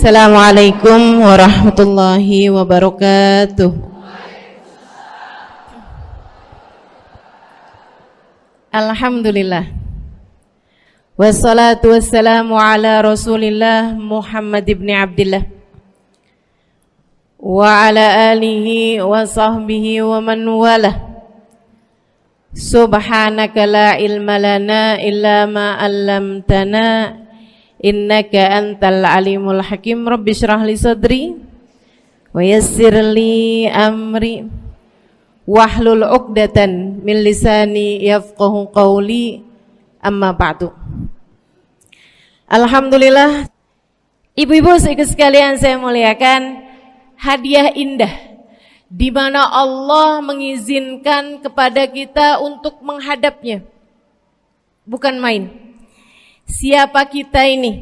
Assalamualaikum warahmatullahi wabarakatuh. Alhamdulillah. Wassalatu wassalamu ala Rasulillah Muhammad ibn Abdillah wa ala alihi wa sahbihi wa man walah. Subhanaka la ilma lana illa ma 'allamtana innaka antal alimul hakim. Rabbi shrah li sadri wa yassir li amri wahlul 'uqdatan min lisani yafqahu qawli. Amma ba'du. Alhamdulillah, ibu-ibu sekalian saya muliakan, hadiah indah di mana Allah mengizinkan kepada kita untuk menghadapnya. Bukan main. Siapa kita ini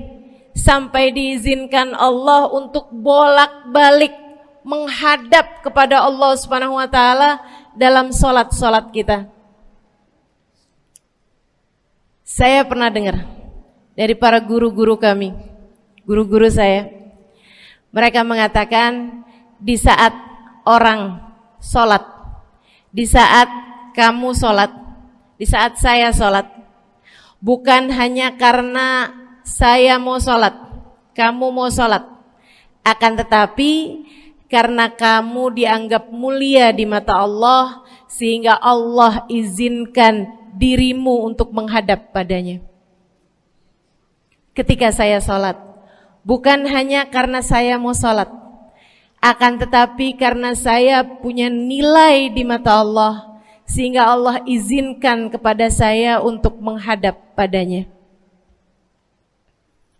sampai diizinkan Allah untuk bolak-balik menghadap kepada Allah Subhanahu wa taala dalam salat-salat kita. Saya pernah dengar dari para guru-guru kami, guru-guru saya, mereka mengatakan di saat orang sholat, di saat kamu sholat, di saat saya sholat, bukan hanya karena saya mau sholat, kamu mau sholat, akan tetapi karena kamu dianggap mulia di mata Allah, sehingga Allah izinkan dirimu untuk menghadap padanya. Ketika saya sholat, bukan hanya karena saya mau sholat, akan tetapi karena saya punya nilai di mata Allah, sehingga Allah izinkan kepada saya untuk menghadap padanya.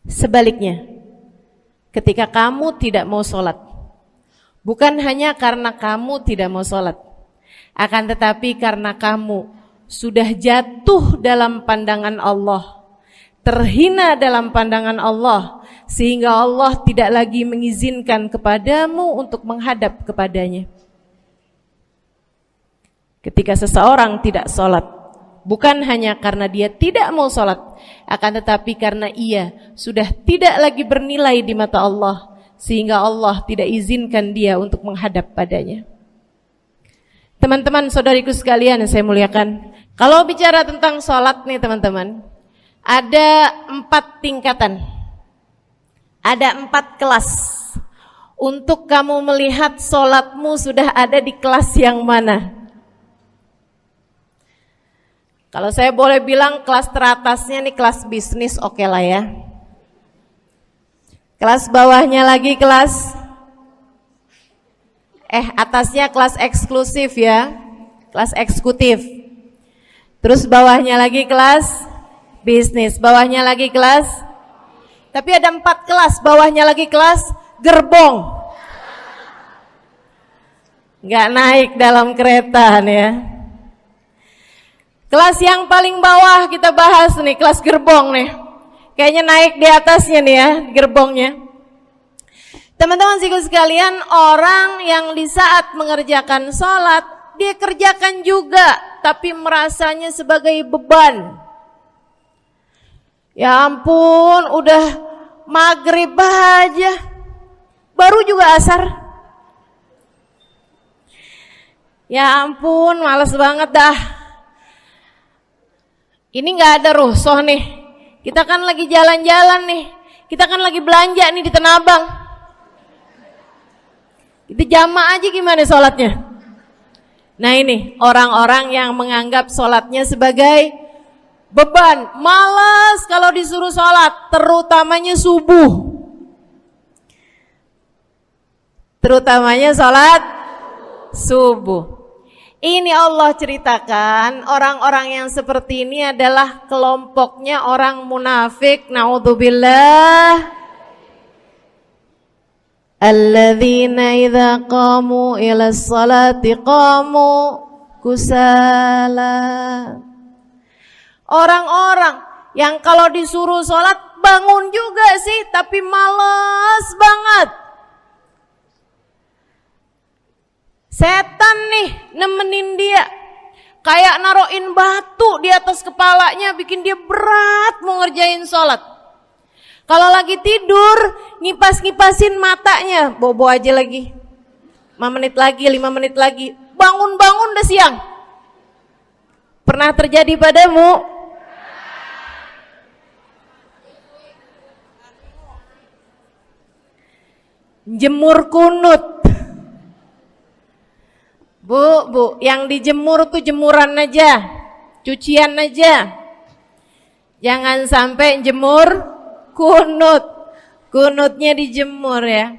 Sebaliknya, ketika kamu tidak mau sholat, bukan hanya karena kamu tidak mau sholat, akan tetapi karena kamu sudah jatuh dalam pandangan Allah, terhina dalam pandangan Allah, sehingga Allah tidak lagi mengizinkan kepadamu untuk menghadap kepadanya. Ketika seseorang tidak sholat, bukan hanya karena dia tidak mau sholat, akan tetapi karena ia sudah tidak lagi bernilai di mata Allah, sehingga Allah tidak izinkan dia untuk menghadap padanya. Teman-teman, saudariku sekalian yang saya muliakan, kalau bicara tentang sholat nih teman-teman, ada 4 tingkatan, ada 4 kelas. Untuk kamu melihat sholatmu sudah ada di kelas yang mana. Kalau saya boleh bilang kelas teratasnya nih kelas bisnis, oke lah ya. Kelas bawahnya lagi kelas atasnya kelas eksklusif ya, kelas eksekutif. Terus bawahnya lagi kelas bisnis, bawahnya lagi kelas, tapi ada 4 kelas, bawahnya lagi kelas gerbong. Nggak naik dalam kereta nih ya. Kelas yang paling bawah kita bahas nih, kelas gerbong nih. Kayaknya naik di atasnya nih ya, gerbongnya. Teman-teman sekalian, orang yang di saat mengerjakan sholat, dia kerjakan juga, tapi merasanya sebagai beban. Ya ampun, udah maghrib aja, baru juga asar. Ya ampun, males banget dah. Ini gak ada rusuh nih. Kita kan lagi jalan-jalan nih. Kita kan lagi belanja nih di Tanah Abang. Itu jamaah aja gimana sholatnya. Nah ini orang-orang yang menganggap sholatnya sebagai beban, malas kalau disuruh sholat, terutamanya subuh. Terutamanya sholat subuh. Ini Allah ceritakan orang-orang yang seperti ini adalah kelompoknya orang munafik. Naudzubillah. Alladzina idza qamu ila sholati qamu kusala. Orang-orang yang kalau disuruh sholat bangun juga sih, tapi malas banget. Setan nih nemenin dia, kayak naroin batu di atas kepalanya, bikin dia berat mau ngerjain sholat. Kalau lagi tidur, ngipas-ngipasin matanya, bobo aja lagi. 5 menit lagi, 5 menit lagi. Bangun-bangun udah siang. Pernah terjadi padamu? Jemur kunut. Bu, yang dijemur tuh jemuran aja, cucian aja. Jangan sampai jemur kunut. Kunutnya dijemur ya.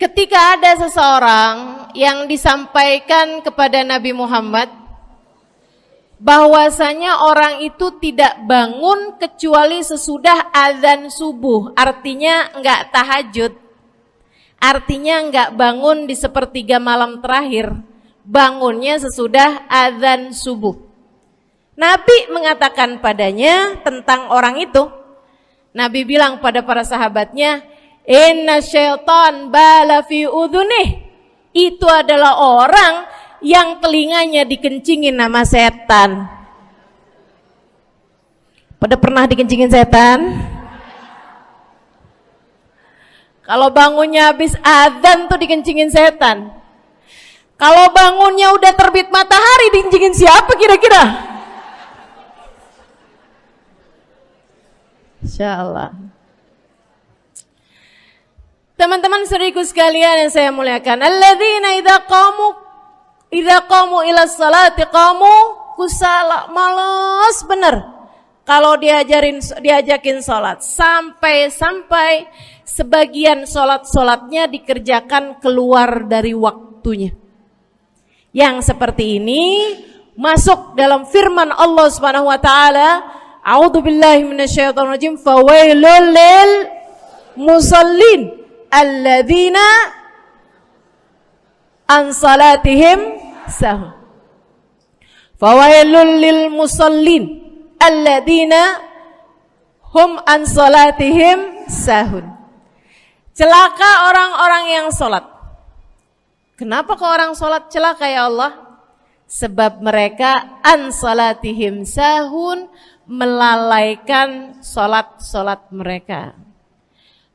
Ketika ada seseorang yang disampaikan kepada Nabi Muhammad bahwasanya orang itu tidak bangun kecuali sesudah azan subuh, artinya enggak tahajud, artinya enggak bangun di sepertiga malam terakhir, bangunnya sesudah azan subuh. Nabi mengatakan padanya tentang orang itu, Nabi bilang pada para sahabatnya, inna syaitan bala fi udhunih, itu adalah orang yang telinganya dikencingin sama setan. Pada pernah dikencingin setan? Kalau bangunnya habis azan tuh dikencingin setan. Kalau bangunnya udah terbit matahari dikencingin siapa kira-kira? Insyaallah. Teman-teman saudariku sekalian yang saya muliakan, alladzina idza qamu ila sholati qamu kusala, malas bener kalau diajakin sholat, sampai sebagian sholatnya dikerjakan keluar dari waktunya. Yang seperti ini masuk dalam firman Allah Subhanahu wa taala, a'udzubillahi minasyaitonir rajim, fawailul lil musallin alladzina an salatihim sahun. Fawailul lil musallin alladzina hum an salatihim sahun. Celaka orang-orang yang salat. Kenapa kok orang salat celaka ya Allah? Sebab mereka an salatihim sahun, melalaikan salat mereka.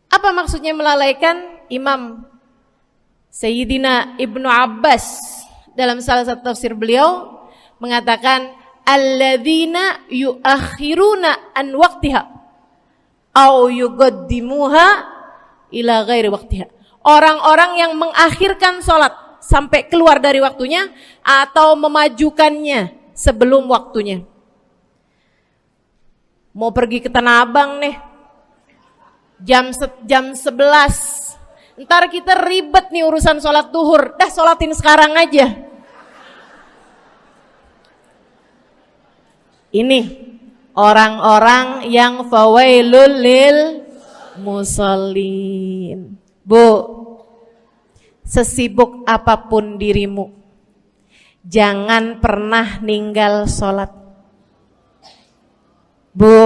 Apa maksudnya melalaikan? Imam Sayyidina Ibnu Abbas dalam salah satu tafsir beliau mengatakan alladzina yuakhiruna an waqtiha au yuqaddimuha ila ghairi waqtiha. Orang-orang yang mengakhirkan salat sampai keluar dari waktunya atau memajukannya sebelum waktunya. Mau pergi ke Tanah Abang nih, jam 11. Ntar kita ribet nih urusan sholat duhur. Dah sholatin sekarang aja. Ini orang-orang yang fawailul lil musallin. Bu, sesibuk apapun dirimu, jangan pernah ninggal sholat. Bu,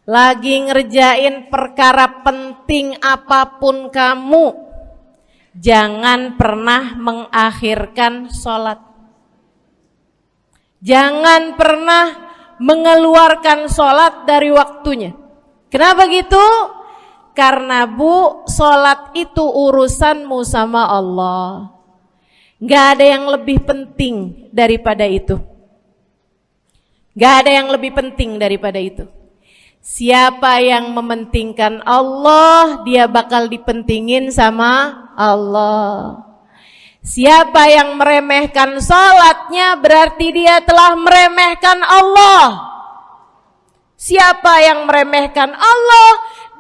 lagi ngerjain perkara penting apapun kamu, jangan pernah mengakhirkan sholat. Jangan pernah mengeluarkan sholat dari waktunya. Kenapa gitu? Karena bu, sholat itu urusanmu sama Allah. Gak ada yang lebih penting daripada itu. Gak ada yang lebih penting daripada itu. Siapa yang mementingkan Allah, dia bakal dipentingin sama Allah. Siapa yang meremehkan salatnya, berarti dia telah meremehkan Allah. Siapa yang meremehkan Allah,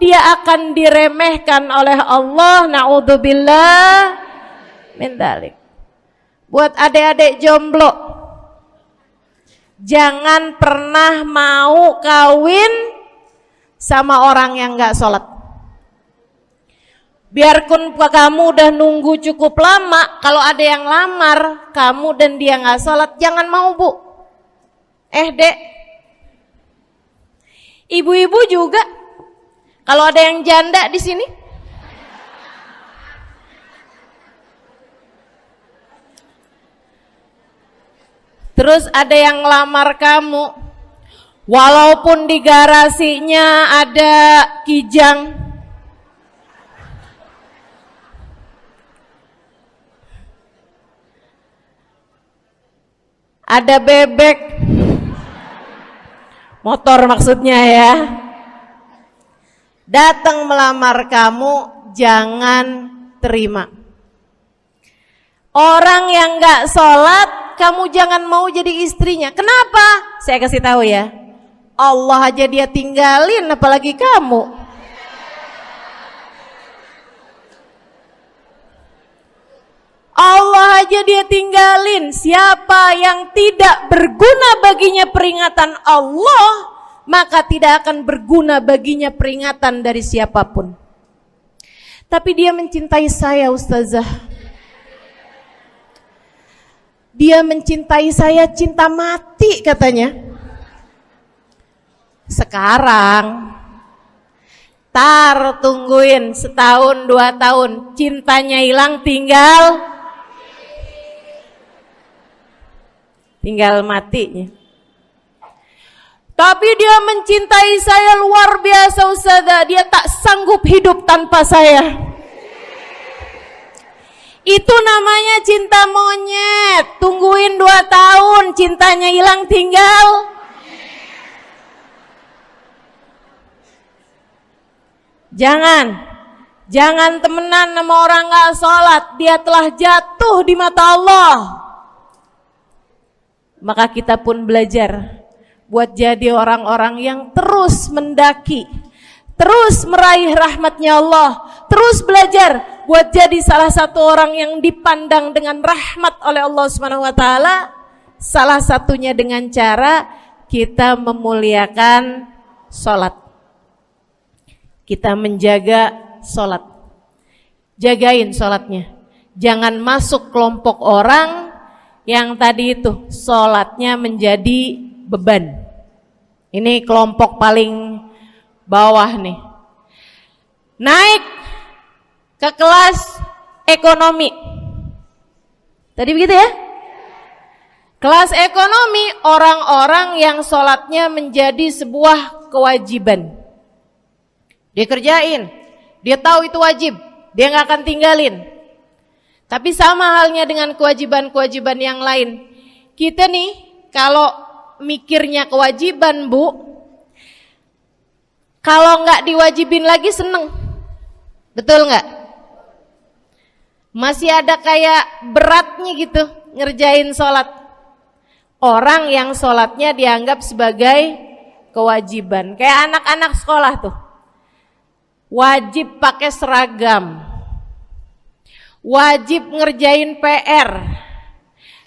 dia akan diremehkan oleh Allah. Na'udzubillah min dzalik. Buat adik-adik jomblo, jangan pernah mau kawin sama orang yang gak sholat. Biarpun kamu udah nunggu cukup lama, kalau ada yang lamar kamu dan dia gak sholat, jangan mau bu. Dek, ibu-ibu juga, kalau ada yang janda di sini, terus ada yang lamar kamu, Walaupun di garasinya ada kijang, ada bebek, motor maksudnya ya, datang melamar kamu, jangan terima. Orang yang gak sholat, kamu jangan mau jadi istrinya. Kenapa? Saya kasih tahu ya, Allah aja dia tinggalin, apalagi kamu. Allah aja dia tinggalin. Siapa yang tidak berguna baginya peringatan Allah, maka tidak akan berguna baginya peringatan dari siapapun. Tapi dia mencintai saya, Ustazah. Dia mencintai saya cinta mati katanya. Sekarang tungguin setahun 2 tahun, cintanya hilang, tinggal matinya. Tapi dia mencintai saya luar biasa, Ustazah. Dia tak sanggup hidup tanpa saya. Itu namanya cinta monyet. Tungguin 2 tahun, cintanya hilang, tinggal. Jangan temenan sama orang gak sholat. Dia telah jatuh di mata Allah. Maka kita pun belajar buat jadi orang-orang yang terus mendaki, terus meraih rahmatnya Allah, terus belajar buat jadi salah satu orang yang dipandang dengan rahmat oleh Allah Subhanahu wa taala. Salah satunya dengan cara kita memuliakan sholat, kita menjaga sholat. Jagain sholatnya, jangan masuk kelompok orang yang tadi itu sholatnya menjadi beban. Ini kelompok paling bawah nih. Naik ke kelas ekonomi. Tadi begitu ya? Kelas ekonomi, orang-orang yang sholatnya menjadi sebuah kewajiban. Dia kerjain, dia tahu itu wajib, dia gak akan tinggalin. Tapi sama halnya dengan kewajiban-kewajiban yang lain. Kita nih kalau mikirnya kewajiban, Bu, kalau nggak diwajibin lagi seneng. Betul nggak? Masih ada kayak beratnya gitu ngerjain sholat. Orang yang sholatnya dianggap sebagai kewajiban. Kayak anak-anak sekolah tuh, wajib pakai seragam, wajib ngerjain PR.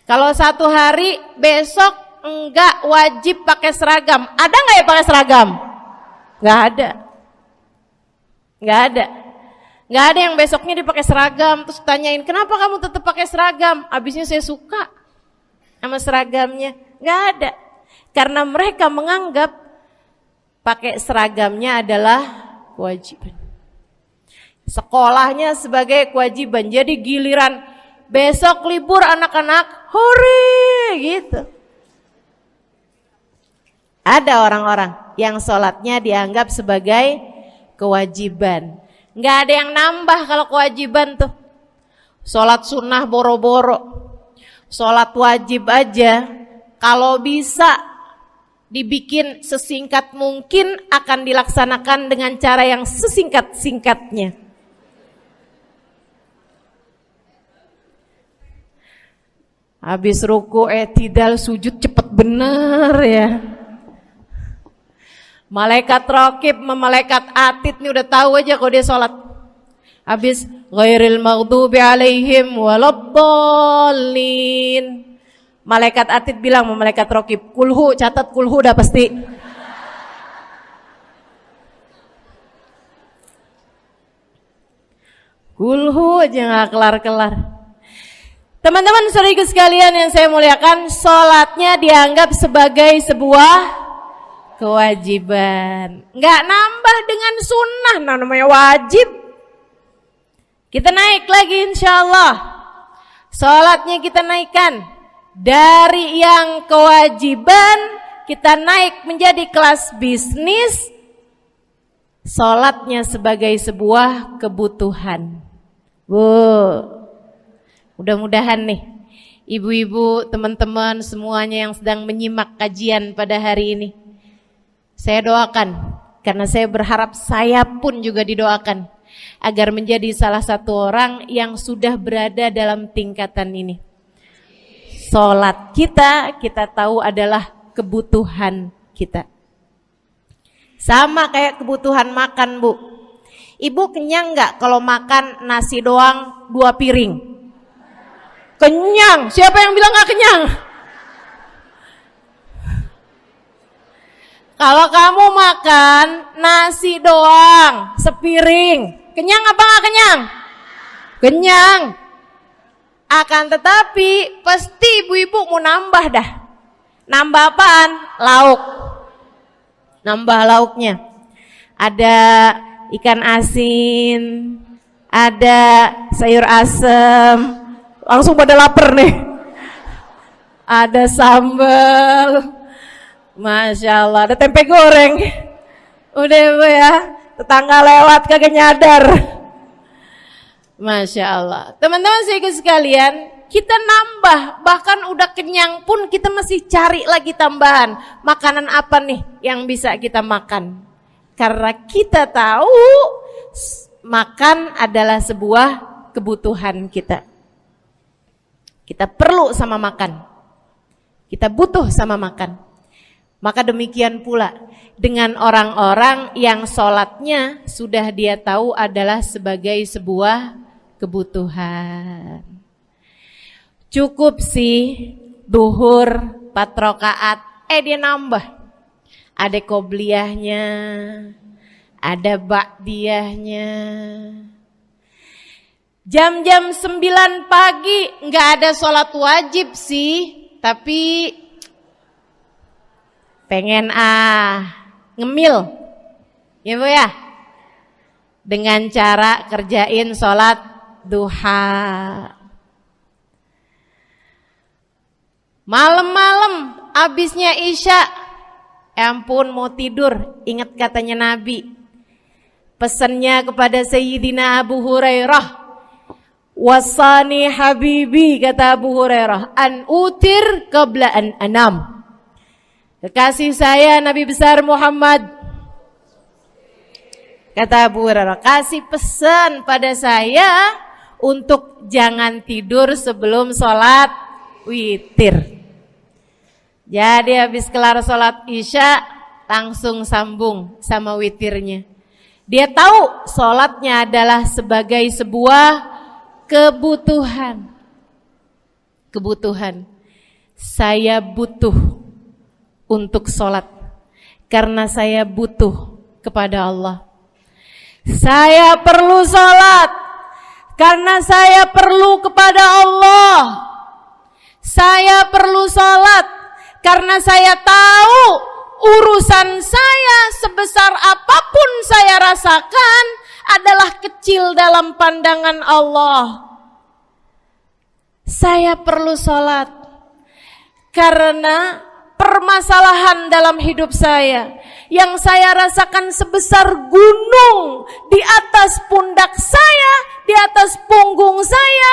Kalau 1 hari, besok enggak wajib pakai seragam. Ada enggak ya pakai seragam? Enggak ada. Enggak ada. Enggak ada yang besoknya dipakai seragam. Terus tanyain, kenapa kamu tetap pakai seragam? Abisnya saya suka sama seragamnya. Enggak ada. Karena mereka menganggap pakai seragamnya adalah kewajiban. Sekolahnya sebagai kewajiban. Jadi giliran besok libur anak-anak, hore gitu. Ada orang-orang yang sholatnya dianggap sebagai kewajiban. Nggak ada yang nambah kalau kewajiban tuh. Sholat sunnah boro-boro, sholat wajib aja kalau bisa dibikin sesingkat mungkin akan dilaksanakan dengan cara yang sesingkat-singkatnya. Habis ruku i'tidal sujud cepet bener ya. Malaikat raqib sama malaikat atid nih udah tahu aja kalau dia sholat. Habis ghairil maghdubi alaihim waladdallin. Malaikat atid bilang sama malaikat raqib, kulhu, catat kulhu udah pasti. Kulhu aja gak kelar-kelar. Teman-teman saudariku sekalian yang saya muliakan, sholatnya dianggap sebagai sebuah kewajiban. Nggak nambah dengan sunnah, namanya wajib. Kita naik lagi insya Allah. Sholatnya kita naikkan dari yang kewajiban kita naik menjadi kelas bisnis, sholatnya sebagai sebuah kebutuhan. Mudah-mudahan nih ibu-ibu, teman-teman semuanya yang sedang menyimak kajian pada hari ini, saya doakan, karena saya berharap saya pun juga didoakan agar menjadi salah satu orang yang sudah berada dalam tingkatan ini. Sholat kita tahu adalah kebutuhan kita. Sama kayak kebutuhan makan, Bu. Ibu kenyang nggak kalau makan nasi doang 2 piring? Kenyang. Siapa yang bilang nggak kenyang? Kalau kamu makan nasi doang sepiring, kenyang apa nggak kenyang? Kenyang. Akan tetapi pasti ibu-ibu mau nambah dah. Nambah apaan? Lauk. Nambah lauknya. Ada ikan asin, ada sayur asem. Langsung pada lapar nih. Ada sambal. Masya Allah, ada tempe goreng. Udah Bu ya, tetangga lewat kagak nyadar. Masya Allah. Teman-teman sekalian, kita nambah, bahkan udah kenyang pun kita masih cari lagi tambahan. Makanan apa nih yang bisa kita makan? Karena kita tahu makan adalah sebuah kebutuhan kita. Kita perlu sama makan. Kita butuh sama makan. Maka demikian pula dengan orang-orang yang sholatnya sudah dia tahu adalah sebagai sebuah kebutuhan. Cukup sih duhur 4 rakaat, dia nambah. Ada qobliyahnya, ada ba'diyahnya. Jam-jam 9 pagi nggak ada sholat wajib sih, tapi pengen ngemil, ya Bu ya, dengan cara kerjain sholat duha. Malam-malam abisnya isya, ampun mau tidur, ingat katanya Nabi, pesannya kepada Sayyidina Abu Hurairah, wasani habibi, kata Abu Hurairah, an utir qabla an anam. Kekasih saya Nabi besar Muhammad, kata Abu Hurairah, kasih pesan pada saya untuk jangan tidur sebelum sholat witir. Jadi habis kelar sholat isya langsung sambung sama witirnya. Dia tahu sholatnya adalah sebagai sebuah kebutuhan. Kebutuhan. Saya butuh untuk sholat karena saya butuh kepada Allah. Saya perlu sholat karena saya perlu kepada Allah. Saya perlu sholat karena saya tahu urusan saya sebesar apapun saya rasakan adalah kecil dalam pandangan Allah. Saya perlu sholat karena permasalahan dalam hidup saya yang saya rasakan sebesar gunung di atas pundak saya, di atas punggung saya,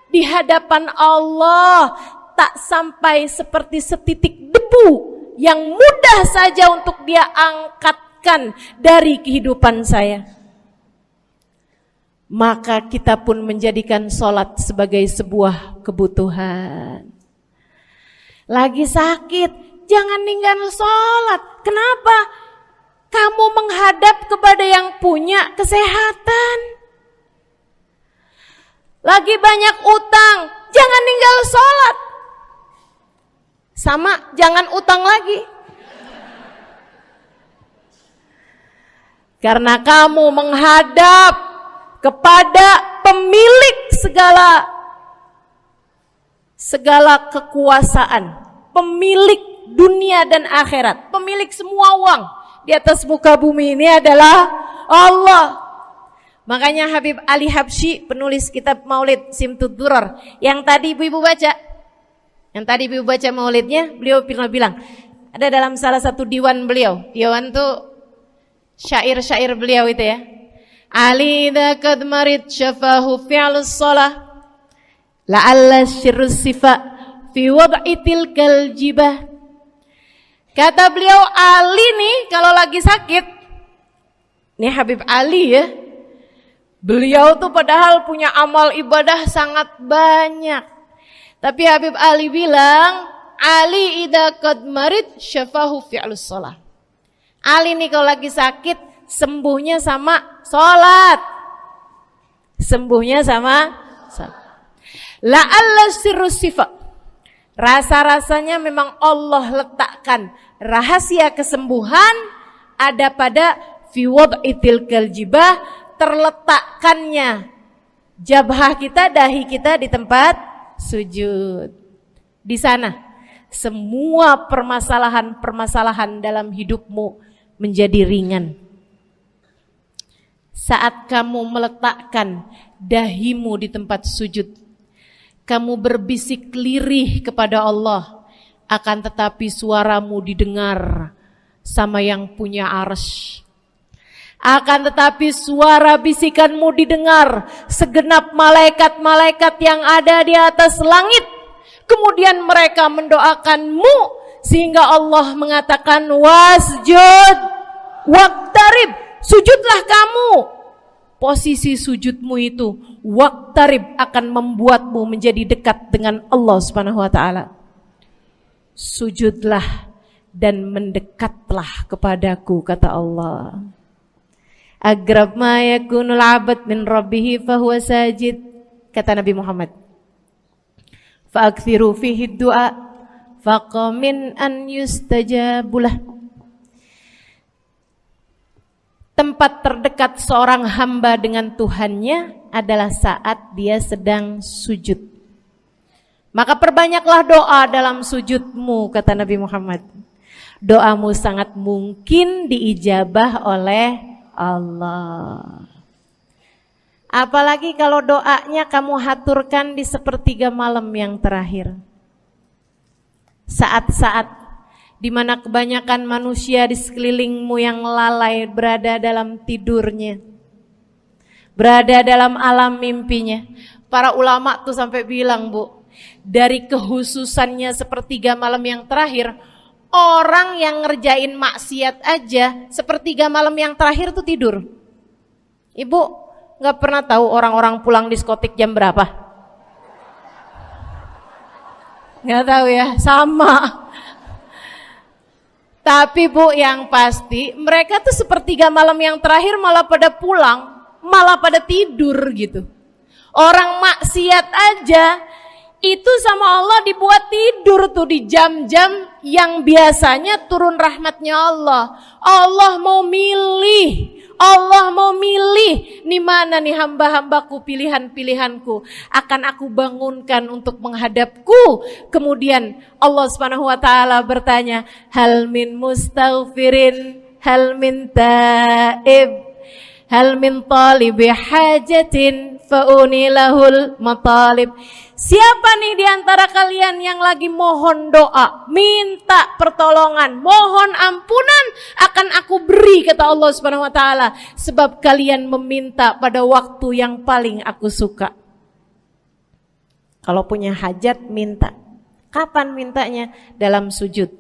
di hadapan Allah tak sampai seperti setitik debu yang mudah saja untuk dia angkatkan dari kehidupan saya. Maka kita pun menjadikan sholat sebagai sebuah kebutuhan. Lagi sakit, jangan ninggal sholat. Kenapa? Kamu menghadap kepada yang punya kesehatan. Lagi banyak utang, jangan ninggal sholat. Sama, jangan utang lagi. Karena kamu menghadap kepada pemilik segala kekuasaan, pemilik dunia dan akhirat, pemilik semua uang di atas muka bumi ini adalah Allah. Makanya Habib Ali Habsyi, penulis kitab Maulid Simtud Durar, yang tadi ibu-ibu baca maulidnya, beliau pernah bilang, Ada dalam salah satu diwan beliau. Diwan tuh syair-syair beliau itu ya. Ali idza qad marid syafahu fi'lus shalah la'alla syirru sifa fi wad'i tilkal jibah. Kata beliau, Ali nih kalau lagi sakit, nih Habib Ali ya, beliau tuh padahal punya amal ibadah sangat banyak. Tapi Habib Ali bilang, Ali idza qad marid syafahu fi'lus shalah. Ali nih kalau lagi sakit, sembuhnya sama sholat. Sembuhnya sama sholat. La'alla sirru sifa. Rasa-rasanya memang Allah letakkan rahasia kesembuhan ada pada fi wad'i tilkal jibah, terletakkannya jabhah kita, dahi kita di tempat sujud. Di sana semua permasalahan-permasalahan dalam hidupmu menjadi ringan. Saat kamu meletakkan dahimu di tempat sujud, kamu berbisik lirih kepada Allah, akan tetapi suaramu didengar sama yang punya arsy. Akan tetapi suara bisikanmu didengar segenap malaikat-malaikat yang ada di atas langit. Kemudian mereka mendoakanmu sehingga Allah mengatakan wasjud waqtarib, sujudlah kamu. Posisi sujudmu itu waqtarib akan membuatmu menjadi dekat dengan Allah Subhanahu wa taala. Sujudlah dan mendekatlah kepadaku, kata Allah. Agrab ma yakunul 'abd min rabbih fa huwa sajid, kata Nabi Muhammad. Fa aktsiru fihi du'a faqamin an yustajabulah. Tempat terdekat seorang hamba dengan Tuhannya adalah saat dia sedang sujud. Maka perbanyaklah doa dalam sujudmu, kata Nabi Muhammad. Doamu sangat mungkin diijabah oleh Allah. Apalagi kalau doanya kamu haturkan di sepertiga malam yang terakhir. Saat-saat di mana kebanyakan manusia di sekelilingmu yang lalai berada dalam tidurnya, berada dalam alam mimpinya. Para ulama tuh sampai bilang, Bu, dari kehususannya sepertiga malam yang terakhir, orang yang ngerjain maksiat aja sepertiga malam yang terakhir tuh tidur. Ibu gak pernah tahu orang-orang pulang diskotik jam berapa? Gak tahu ya, sama. Tapi Bu, yang pasti mereka tuh sepertiga malam yang terakhir malah pada pulang, malah pada tidur gitu. Orang maksiat aja itu sama Allah dibuat tidur tuh di jam-jam yang biasanya turun rahmatnya Allah. Allah mau milih nih mana nih hamba-hambaku, pilihan-pilihanku akan aku bangunkan untuk menghadapku. Kemudian Allah Subhanahu wa taala bertanya, hal min mustaghfirin, hal min taib, hal min talibi hajatin faunilahul matalib. Siapa nih di antara kalian yang lagi mohon doa, minta pertolongan, mohon ampunan, akan aku beri, kata Allah Subhanahu wa taala, sebab kalian meminta pada waktu yang paling aku suka. Kalau punya hajat minta. Kapan mintanya? Dalam sujud.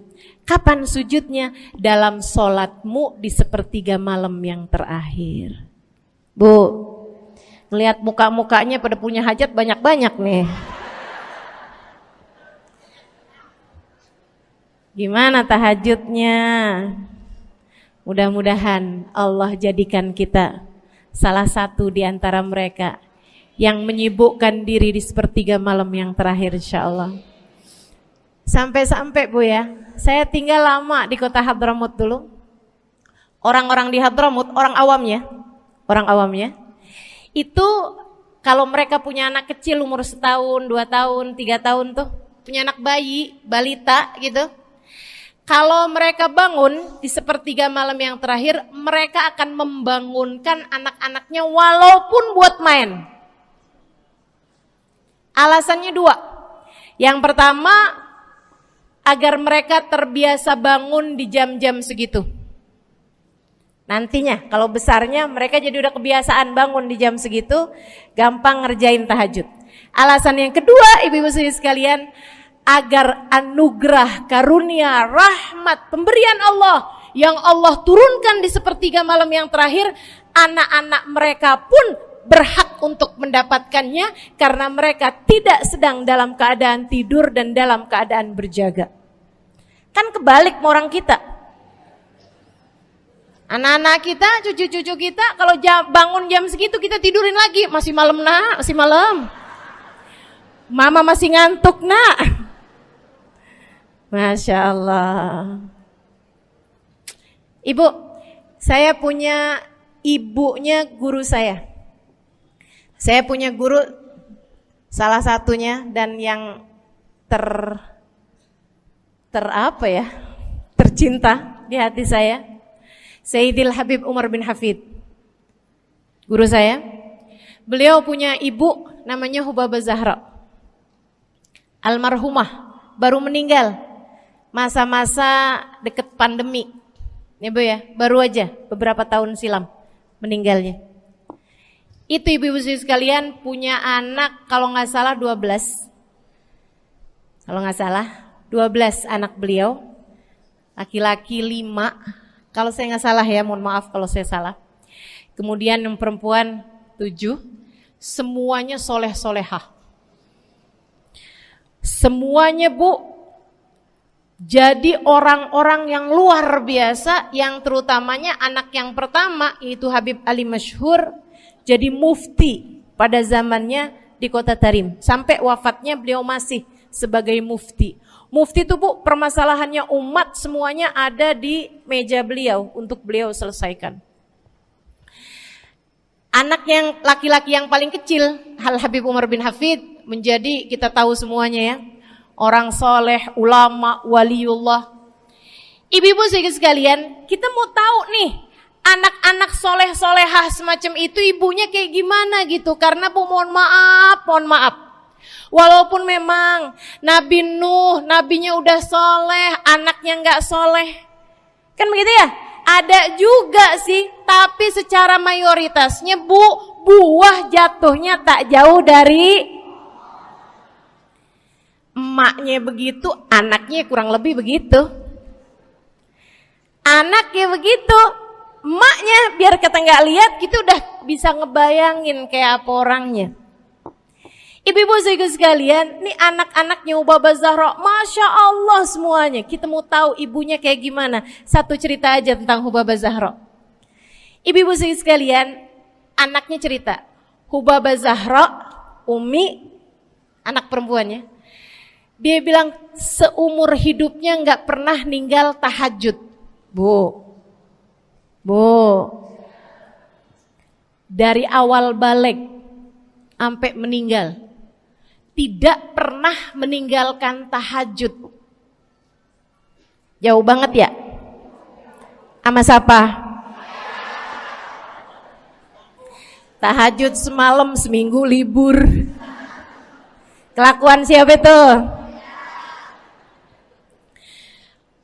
Kapan sujudnya? Dalam sholatmu di sepertiga malam yang terakhir. Bu, ngelihat muka-mukanya pada punya hajat banyak-banyak nih. Gimana tahajudnya? Mudah-mudahan Allah jadikan kita salah satu di antara mereka yang menyibukkan diri di sepertiga malam yang terakhir, insyaallah. Sampai-sampai Bu ya, saya tinggal lama di kota Hadramut dulu. Orang-orang di Hadramut, orang awamnya, itu kalau mereka punya anak kecil umur 1 tahun, 2 tahun, 3 tahun tuh, punya anak bayi, balita gitu. Kalau mereka bangun di sepertiga malam yang terakhir, mereka akan membangunkan anak-anaknya walaupun buat main. Alasannya 2. Yang pertama, agar mereka terbiasa bangun di jam-jam segitu. Nantinya kalau besarnya mereka jadi udah kebiasaan bangun di jam segitu, gampang ngerjain tahajud. Alasan yang kedua, ibu-ibu sekalian, agar anugerah, karunia, rahmat, pemberian Allah yang Allah turunkan di sepertiga malam yang terakhir, anak-anak mereka pun berhak untuk mendapatkannya karena mereka tidak sedang dalam keadaan tidur dan dalam keadaan berjaga. Kan kebalik sama orang kita. Anak-anak kita, cucu-cucu kita kalau bangun jam segitu kita tidurin lagi, masih malam nak, masih malam. Mama masih ngantuk nak. Masya Allah. Ibu, saya punya ibunya guru saya. Saya punya guru salah satunya dan yang tercinta di hati saya, Sayyidil Habib Umar bin Hafid. Guru saya. Beliau punya ibu namanya Hubabah Zahra. Almarhumah, baru meninggal masa-masa deket pandemi. Ya Bu ya, baru aja beberapa tahun silam meninggalnya. Itu ibu-ibu sekalian punya anak kalau nggak salah 12. Kalau nggak salah 12 anak beliau. Laki-laki 5. Kalau saya nggak salah ya, mohon maaf kalau saya salah. Kemudian yang perempuan 7. Semuanya soleh-solehah. Semuanya Bu, jadi orang-orang yang luar biasa, yang terutamanya anak yang pertama yaitu Habib Ali Masyhur jadi mufti pada zamannya di Kota Tarim. Sampai wafatnya beliau masih sebagai mufti. Mufti itu Bu, permasalahannya umat semuanya ada di meja beliau untuk beliau selesaikan. Anak yang laki-laki yang paling kecil, Al Habib Umar bin Hafid, menjadi kita tahu semuanya ya, orang soleh, ulama, waliullah. Ibu-ibu sekalian, kita mau tahu nih, anak-anak soleh-solehah semacam itu ibunya kayak gimana gitu. Karena Bu, mohon maaf, walaupun memang Nabi Nuh, nabinya udah soleh, anaknya nggak soleh, kan begitu ya? Ada juga sih, tapi secara mayoritasnya Bu, buah jatuhnya tak jauh dari emaknya begitu, anaknya kurang lebih begitu. Anaknya begitu, emaknya biar kita nggak lihat, kita udah bisa ngebayangin kayak apa orangnya. Ibu-ibu sekalian, nih anak-anaknya Hubabah Zahra, Masya Allah semuanya. Kita mau tahu ibunya kayak gimana. Satu cerita aja tentang Hubabah Zahra. Ibu-ibu sekalian, anaknya cerita, Hubabah Zahra, Umi, anak perempuannya, dia bilang seumur hidupnya nggak pernah ninggal tahajud. Bu, dari awal balik sampai meninggal, tidak pernah meninggalkan tahajud. Jauh banget ya? Sama siapa? Tahajud semalam, seminggu libur. Kelakuan siapa itu?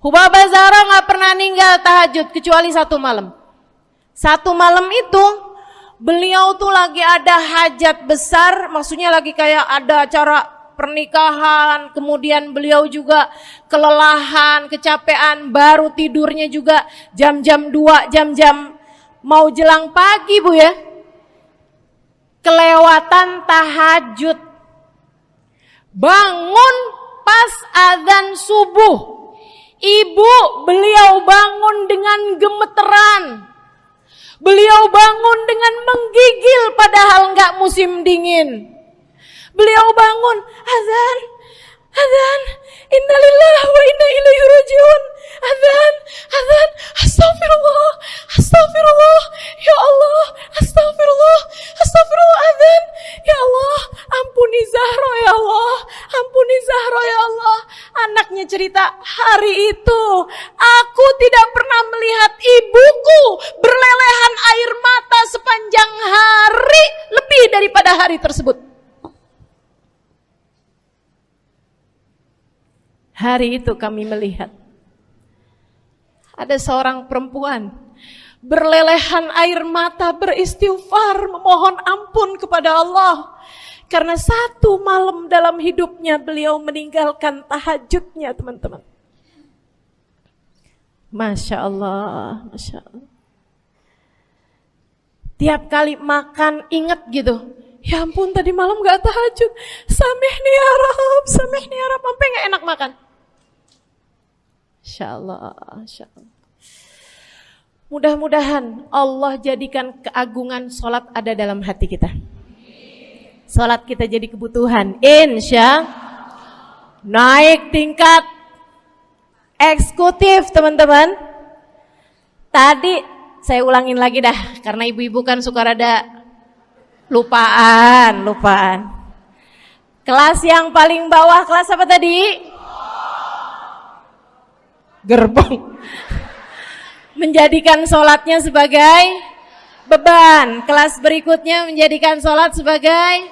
Hubabah Zahra gak pernah ninggal tahajud kecuali satu malam. Satu malam itu beliau tuh lagi ada hajat besar, maksudnya lagi kayak ada acara pernikahan, kemudian beliau juga kelelahan, kecapean, baru tidurnya juga jam-jam 2, jam-jam mau jelang pagi Bu ya. Kelewatan tahajud. Bangun pas azan subuh. Ibu, beliau bangun dengan gemeteran. Beliau bangun dengan menggigil padahal enggak musim dingin. Beliau bangun, azan, innalillahi wa inna ilaihi rajiun. Azan, astagfirullah, ya Allah, astagfirullah, azan, ya Allah, ampuni Zahra ya Allah, ampuni Zahra ya Allah. Anaknya cerita, hari itu aku tidak pernah melihat ibuku berlelehan air mata sepanjang hari lebih daripada hari tersebut. Hari itu kami melihat ada seorang perempuan berlelehan air mata beristighfar memohon ampun kepada Allah karena satu malam dalam hidupnya beliau meninggalkan tahajudnya, teman-teman. Masya Allah, Masya Allah. Tiap kali makan ingat gitu, ya ampun tadi malam gak tahajud, samihni ya Rab, samihni ya Rab, sampai gak enak makan. Insya Allah, insya Allah. Mudah-mudahan Allah jadikan keagungan sholat ada dalam hati kita. Sholat kita jadi kebutuhan. Insya naik tingkat eksekutif, teman-teman. Tadi saya ulangin lagi dah, karena ibu-ibu kan suka rada lupaan. Kelas yang paling bawah, kelas apa tadi? Gerbong. Menjadikan sholatnya sebagai beban. Kelas berikutnya menjadikan sholat sebagai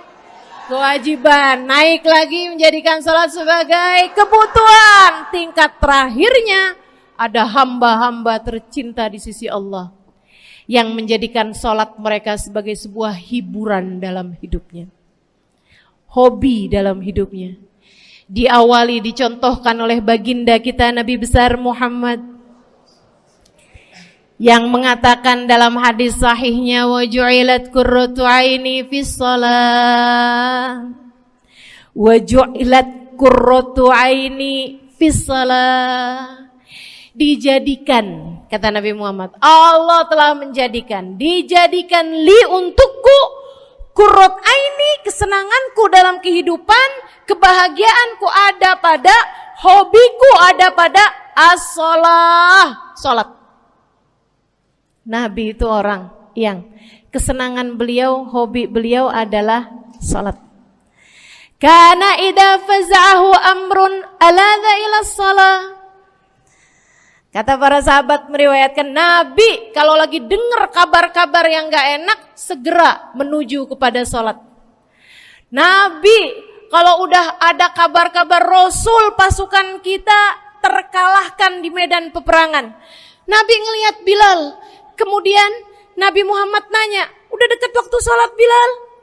kewajiban. Naik lagi menjadikan sholat sebagai kebutuhan. Tingkat terakhirnya ada hamba-hamba tercinta di sisi Allah yang menjadikan sholat mereka sebagai sebuah hiburan dalam hidupnya, hobi dalam hidupnya. Diawali, dicontohkan oleh baginda kita Nabi besar Muhammad yang mengatakan dalam hadis sahihnya, wa ju'ilat qurratu aini fis shalah, wa ju'ilat qurratu aini fis shalah. Dijadikan, kata Nabi Muhammad, Allah telah menjadikan, dijadikan li untukku qurrat aini, kesenanganku dalam kehidupan, kebahagiaanku ada pada, hobiku ada pada as-shalah, salat. Nabi itu orang yang kesenangan beliau, hobi beliau adalah salat. Kana idza faza'ahu amrun aladha ila shalah. Kata para sahabat meriwayatkan, Nabi kalau lagi dengar kabar-kabar yang gak enak, segera menuju kepada sholat. Nabi kalau udah ada kabar-kabar Rasul pasukan kita terkalahkan di medan peperangan, Nabi ngelihat Bilal. Kemudian Nabi Muhammad nanya, udah dekat waktu sholat Bilal?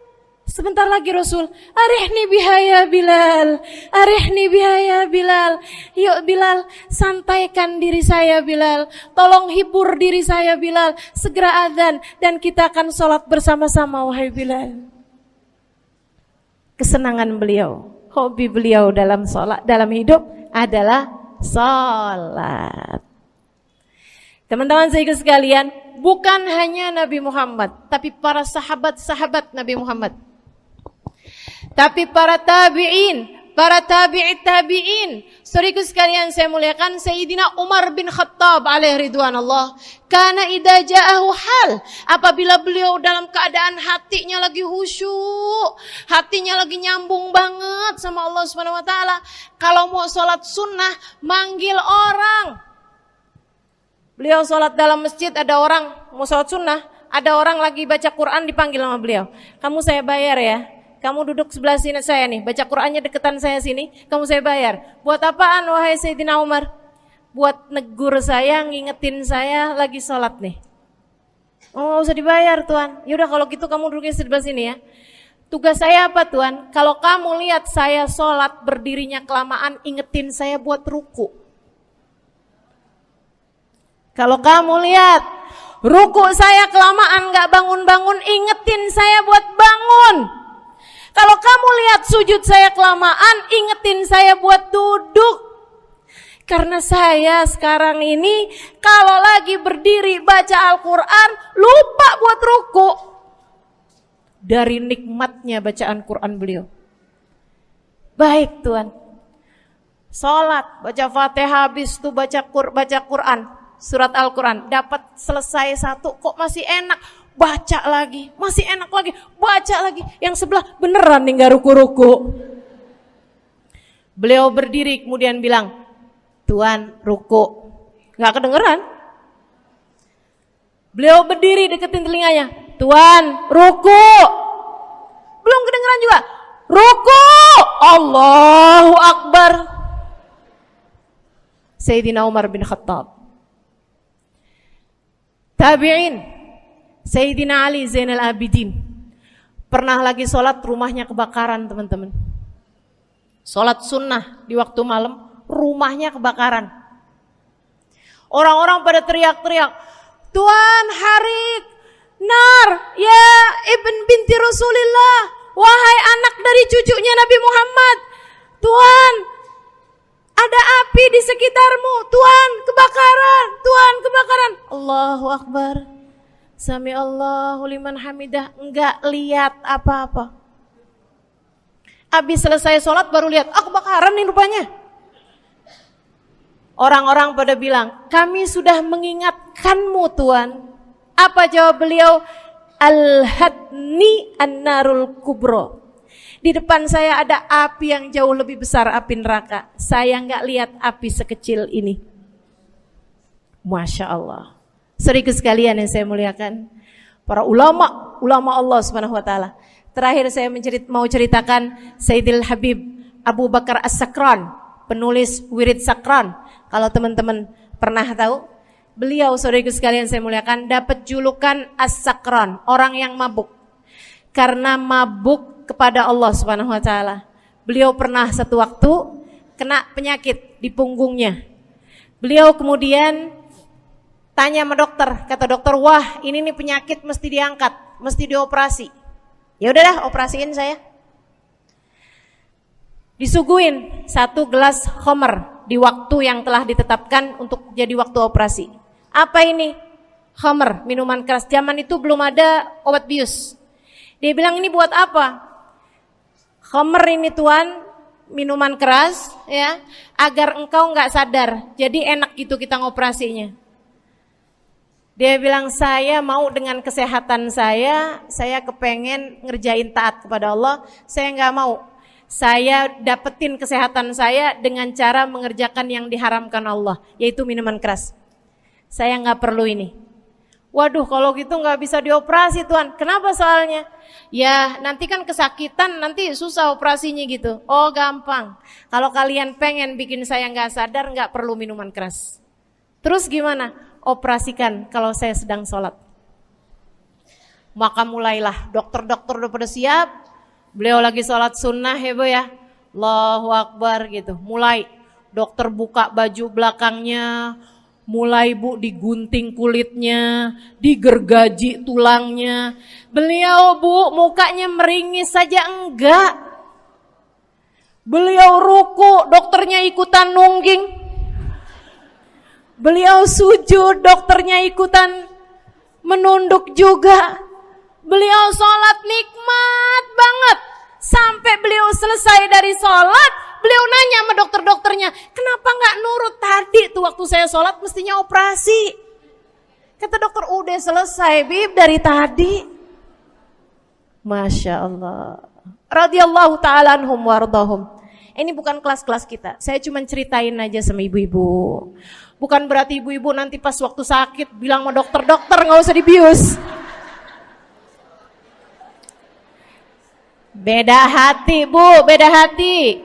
Sebentar lagi Rasul, arihni bihaya Bilal, arihni bihaya Bilal. Yuk Bilal, santaikan diri saya Bilal, tolong hibur diri saya Bilal. Segera azan dan kita akan sholat bersama-sama wahai Bilal. Kesenangan beliau, hobi beliau dalam sholat, dalam hidup adalah sholat. Teman-teman saya sekalian, bukan hanya Nabi Muhammad, tapi para sahabat-sahabat Nabi Muhammad, tapi para tabi'in, para tabi'it tabi'in. Saudaraku sekalian saya muliakan, Sayyidina Umar bin Khattab alaihi ridwanullah, kana idza ja'ahu hal, apabila beliau dalam keadaan hatinya lagi khusyuk, hatinya lagi nyambung banget sama Allah Subhanahu wa taala, kalau mau salat sunnah manggil orang. Beliau salat dalam masjid, ada orang mau salat sunnah, ada orang lagi baca Quran dipanggil sama beliau. Kamu saya bayar ya. Kamu duduk sebelah sini saya nih, baca Qur'annya deketan saya sini, kamu saya bayar. Buat apaan wahai Sayyidina Umar? Buat negur saya, ngingetin saya lagi sholat nih. Oh gak usah dibayar Tuan. Yaudah kalau gitu kamu duduknya sebelah sini ya. Tugas saya apa Tuan? Kalau kamu lihat saya sholat berdirinya kelamaan, ingetin saya buat ruku. Kalau kamu lihat ruku saya kelamaan gak bangun-bangun, ingetin saya buat bangun. Kalau kamu lihat sujud saya kelamaan, ingetin saya buat duduk. Karena saya sekarang ini kalau lagi berdiri baca Al-Quran, lupa buat ruku. Dari nikmatnya bacaan Quran beliau. Baik Tuhan. Sholat, baca Fatihah, habis itu baca Quran, surat Al-Quran. Dapat selesai satu, kok masih enak. Baca lagi, masih enak lagi, baca lagi. Yang sebelah beneran nih gak ruku-ruku. Beliau berdiri kemudian bilang, Tuan ruku. Gak kedengeran. Beliau berdiri deketin telinganya, Tuan ruku. Belum kedengeran juga. Ruku. Allahu Akbar. Sayyidina Umar bin Khattab. Tabi'in, Sayyidina Ali Zainal Abidin. Pernah lagi sholat, rumahnya kebakaran, teman-teman. Sholat sunnah di waktu malam, rumahnya kebakaran. Orang-orang pada teriak-teriak, Tuan Harik, nar, ya ibn binti Rasulillah, wahai anak dari cucunya Nabi Muhammad. Tuan, ada api di sekitarmu. Tuan, kebakaran. Tuan, kebakaran. Allahu Akbar. Sami Allahu liman hamidah. Enggak lihat apa-apa. Habis selesai sholat baru lihat, kebakaran nih rupanya. Orang-orang pada bilang, kami sudah mengingatkanmu Tuan. Apa jawab beliau? Al-hadni an-narul kubro. Di depan saya ada api yang jauh lebih besar, api neraka. Saya nggak lihat api sekecil ini. Masya Allah. Saudaraku sekalian yang saya muliakan, para ulama Allah Subhanahu Wa Taala. Terakhir saya mau ceritakan Sayyidil Habib Abu Bakar As-Sakran, penulis Wirid Sakran. Kalau teman-teman pernah tahu, beliau saudaraku sekalian saya muliakan dapat julukan As-Sakran, orang yang mabuk. Karena mabuk kepada Allah Subhanahu Wa Taala. Beliau pernah satu waktu kena penyakit di punggungnya. Beliau kemudian tanya sama dokter, kata dokter, wah ini nih penyakit mesti diangkat, mesti dioperasi. Ya udahlah, operasiin saya. Disuguhin 1 gelas khamr di waktu yang telah ditetapkan untuk jadi waktu operasi. Apa ini? Khamr, minuman keras. Zaman itu belum ada obat bius. Dia bilang, ini buat apa? Khamr ini Tuan, minuman keras ya, agar engkau enggak sadar. Jadi enak gitu kita ngoperasinya. Dia bilang, saya mau dengan kesehatan saya kepengen ngerjain taat kepada Allah, saya enggak mau. Saya dapetin kesehatan saya dengan cara mengerjakan yang diharamkan Allah, yaitu minuman keras. Saya enggak perlu ini. Waduh, kalau gitu enggak bisa dioperasi Tuan. Kenapa soalnya? Ya nanti kan kesakitan, nanti susah operasinya gitu. Oh gampang. Kalau kalian pengen bikin saya enggak sadar, enggak perlu minuman keras. Terus gimana? Operasikan kalau saya sedang sholat. Maka mulailah, dokter-dokter udah pada siap. Beliau lagi sholat sunnah ya Bu ya. Allahu Akbar gitu. Mulai dokter buka baju belakangnya, mulai Bu digunting kulitnya, digergaji tulangnya. Beliau Bu mukanya meringis saja enggak. Beliau ruku, dokternya ikutan nungging. Beliau sujud, dokternya ikutan menunduk juga. Beliau sholat nikmat banget. Sampai beliau selesai dari sholat, beliau nanya sama dokter-dokternya, kenapa gak nurut tadi tuh waktu saya sholat mestinya operasi. Kata dokter, udah selesai Bib dari tadi. Masya Allah. Radiyallahu ta'ala anhum wardahum. Ini bukan kelas-kelas kita, saya cuma ceritain aja sama ibu-ibu. Bukan berarti ibu-ibu nanti pas waktu sakit bilang sama dokter-dokter gak usah dibius. Beda hati Bu, beda hati.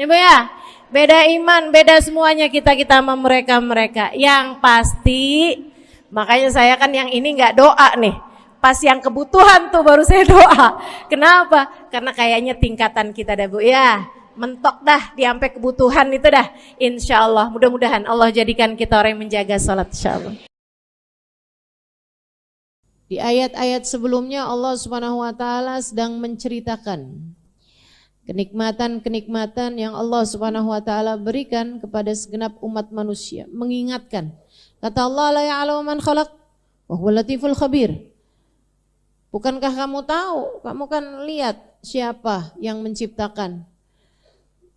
Ibu ya, beda iman, beda semuanya kita sama mereka. Yang pasti, makanya saya kan yang ini gak doa nih. Pas yang kebutuhan tuh baru saya doa. Kenapa? Karena kayaknya tingkatan kita dah Bu ya. Mentok dah di sampai kebutuhan itu dah. Insya Allah, mudah-mudahan Allah jadikan kita orang yang menjaga salat insya Allah. Di ayat-ayat sebelumnya Allah Subhanahu Wa Taala sedang menceritakan kenikmatan-kenikmatan yang Allah Subhanahu Wa Taala berikan kepada segenap umat manusia. Mengingatkan, kata Allah, la ya'lamu man khalaq wa huwal latiful khabir. Bukankah kamu tahu? Kamu kan lihat siapa yang menciptakan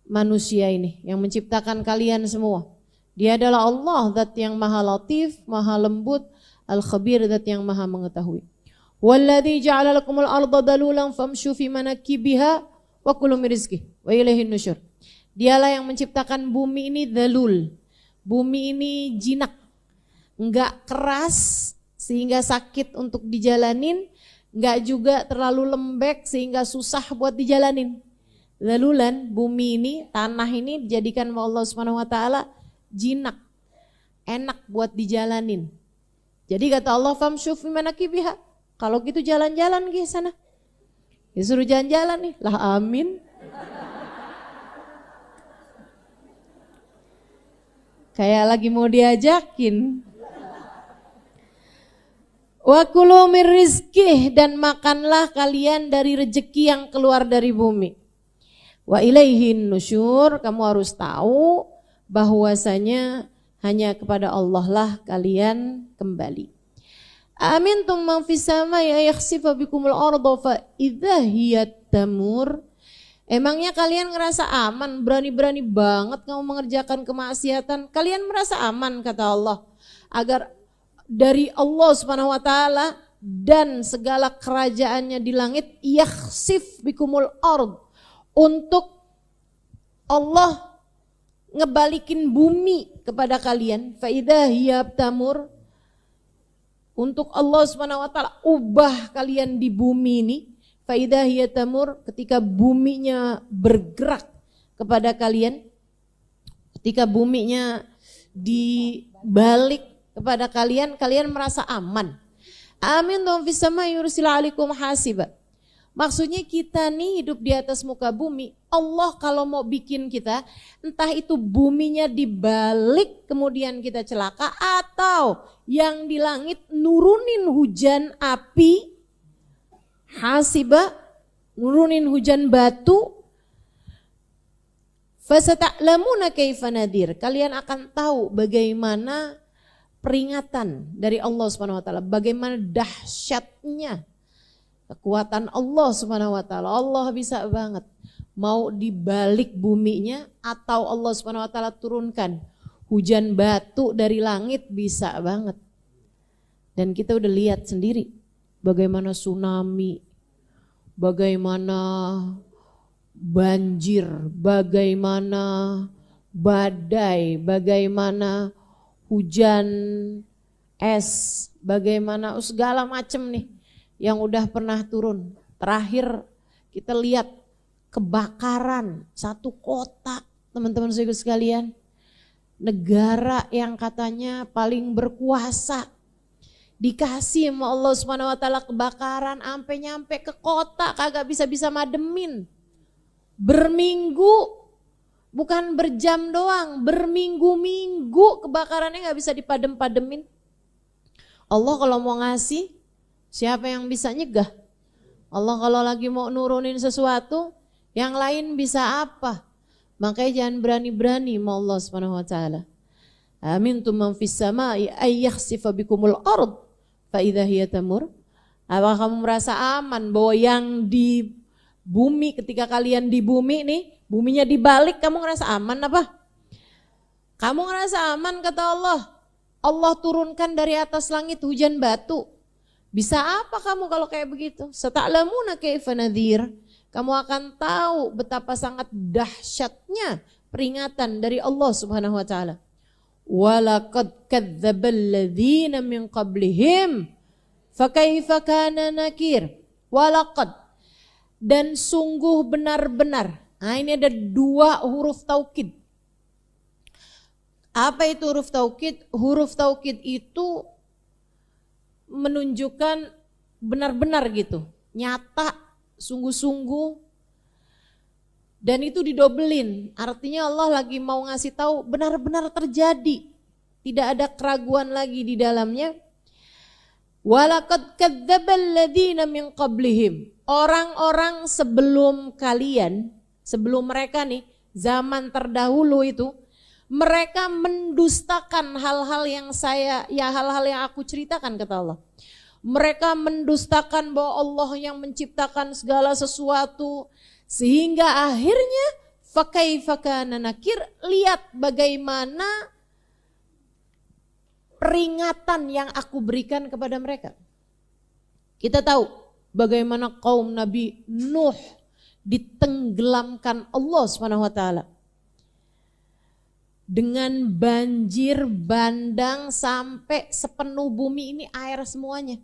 manusia ini, yang menciptakan kalian semua. Dia adalah Allah, zat yang maha latif, maha lembut, al-khabir, zat yang maha mengetahui. Walladzi ja'ala lakumul arda dalulan famshu fi manakibiha wa kulu min rizqihi wa ilaihin nusyur. Dialah yang menciptakan bumi ini dalul. Bumi ini jinak, enggak keras sehingga sakit untuk dijalanin, enggak juga terlalu lembek sehingga susah buat dijalanin. Dalulan, bumi ini, tanah ini dijadikan oleh Allah Subhanahu Wa Taala jinak, enak buat dijalanin. Jadi kata Allah, famshu fi manakibiha. Kalau gitu jalan-jalan ke sana. Disuruh jalan-jalan nih. Lah amin. Kayak lagi mau diajakin. Wa kulu mir rizkih, dan makanlah kalian dari rezeki yang keluar dari bumi. Wa ilaihin nusyur, kamu harus tahu bahwasanya hanya kepada Allah lah kalian kembali. Amintum man fis samai yakhsifa bikumul arda fa idza hiya tamur. Emangnya kalian ngerasa aman, berani-berani banget kamu mengerjakan kemaksiatan? Kalian merasa aman kata Allah agar dari Allah Subhanahu wa taala dan segala kerajaannya di langit, yakhsif bikumul ard, untuk Allah ngebalikin bumi kepada kalian, fa idza hiya tamur, untuk Allah Subhanahu wa taala ubah kalian di bumi ini, fa idza hiya tamur, ketika buminya bergerak kepada kalian, ketika buminya dibalik kepada kalian, kalian merasa aman. Amin dong fis samai yursila alaikum hasiba. Maksudnya kita nih hidup di atas muka bumi. Allah kalau mau bikin kita, entah itu buminya dibalik kemudian kita celaka, atau yang di langit nurunin hujan api, hasiba, nurunin hujan batu. Fasata'lamuna kaifa nadir. Kalian akan tahu bagaimana peringatan dari Allah Subhanahu wa taala, bagaimana dahsyatnya kekuatan Allah Subhanahu wa taala. Allah bisa banget mau dibalik buminya, atau Allah Subhanahu wa taala turunkan hujan batu dari langit, bisa banget. Dan kita udah lihat sendiri bagaimana tsunami, bagaimana banjir, bagaimana badai, bagaimana hujan es, bagaimana segala macam nih yang udah pernah turun. Terakhir kita lihat kebakaran satu kota, teman-teman sekalian. Negara yang katanya paling berkuasa, dikasih sama Allah Subhanahu wa taala kebakaran, sampai nyampe ke kota kagak bisa mademin. Berminggu, bukan berjam doang, berminggu-minggu kebakarannya gak bisa dipadem-pademin. Allah kalau mau ngasih, siapa yang bisa nyegah? Allah kalau lagi mau nurunin sesuatu, yang lain bisa apa? Makanya jangan berani-berani sama Allah Subhanahu wa taala. Amintum man fis samai ay yakhsifa bikumul ard fa idza hiya tamur. Apa kamu merasa aman bahwa yang di bumi, ketika kalian di bumi nih, buminya dibalik, kamu ngerasa aman apa? Kamu ngerasa aman kata Allah. Allah turunkan dari atas langit hujan batu. Bisa apa kamu kalau kayak begitu? Sata'lamuna kaifa nadhir. Kamu akan tahu betapa sangat dahsyatnya peringatan dari Allah Subhanahu wa taala. Walaqad kadzdzabal ladzina min qablihim fakaifa kana nakir. Walaqad, dan sungguh benar-benar. Nah, ini ada dua huruf taukid. Apa itu huruf taukid? Huruf taukid itu menunjukkan benar-benar gitu, nyata, sungguh-sungguh, dan itu didobelin. Artinya Allah lagi mau ngasih tahu benar-benar terjadi, tidak ada keraguan lagi di dalamnya. Walaqad kadzdzabal ladzina min qablihim. Orang-orang sebelum kalian, sebelum mereka nih, zaman terdahulu itu, mereka mendustakan hal-hal yang hal-hal yang aku ceritakan kata Allah. Mereka mendustakan bahwa Allah yang menciptakan segala sesuatu, sehingga akhirnya fakaifa kana nakir, lihat bagaimana peringatan yang aku berikan kepada mereka. Kita tahu bagaimana kaum Nabi Nuh ditenggelamkan Allah Subhanahu wa taala dengan banjir bandang sampai sepenuh bumi ini air semuanya.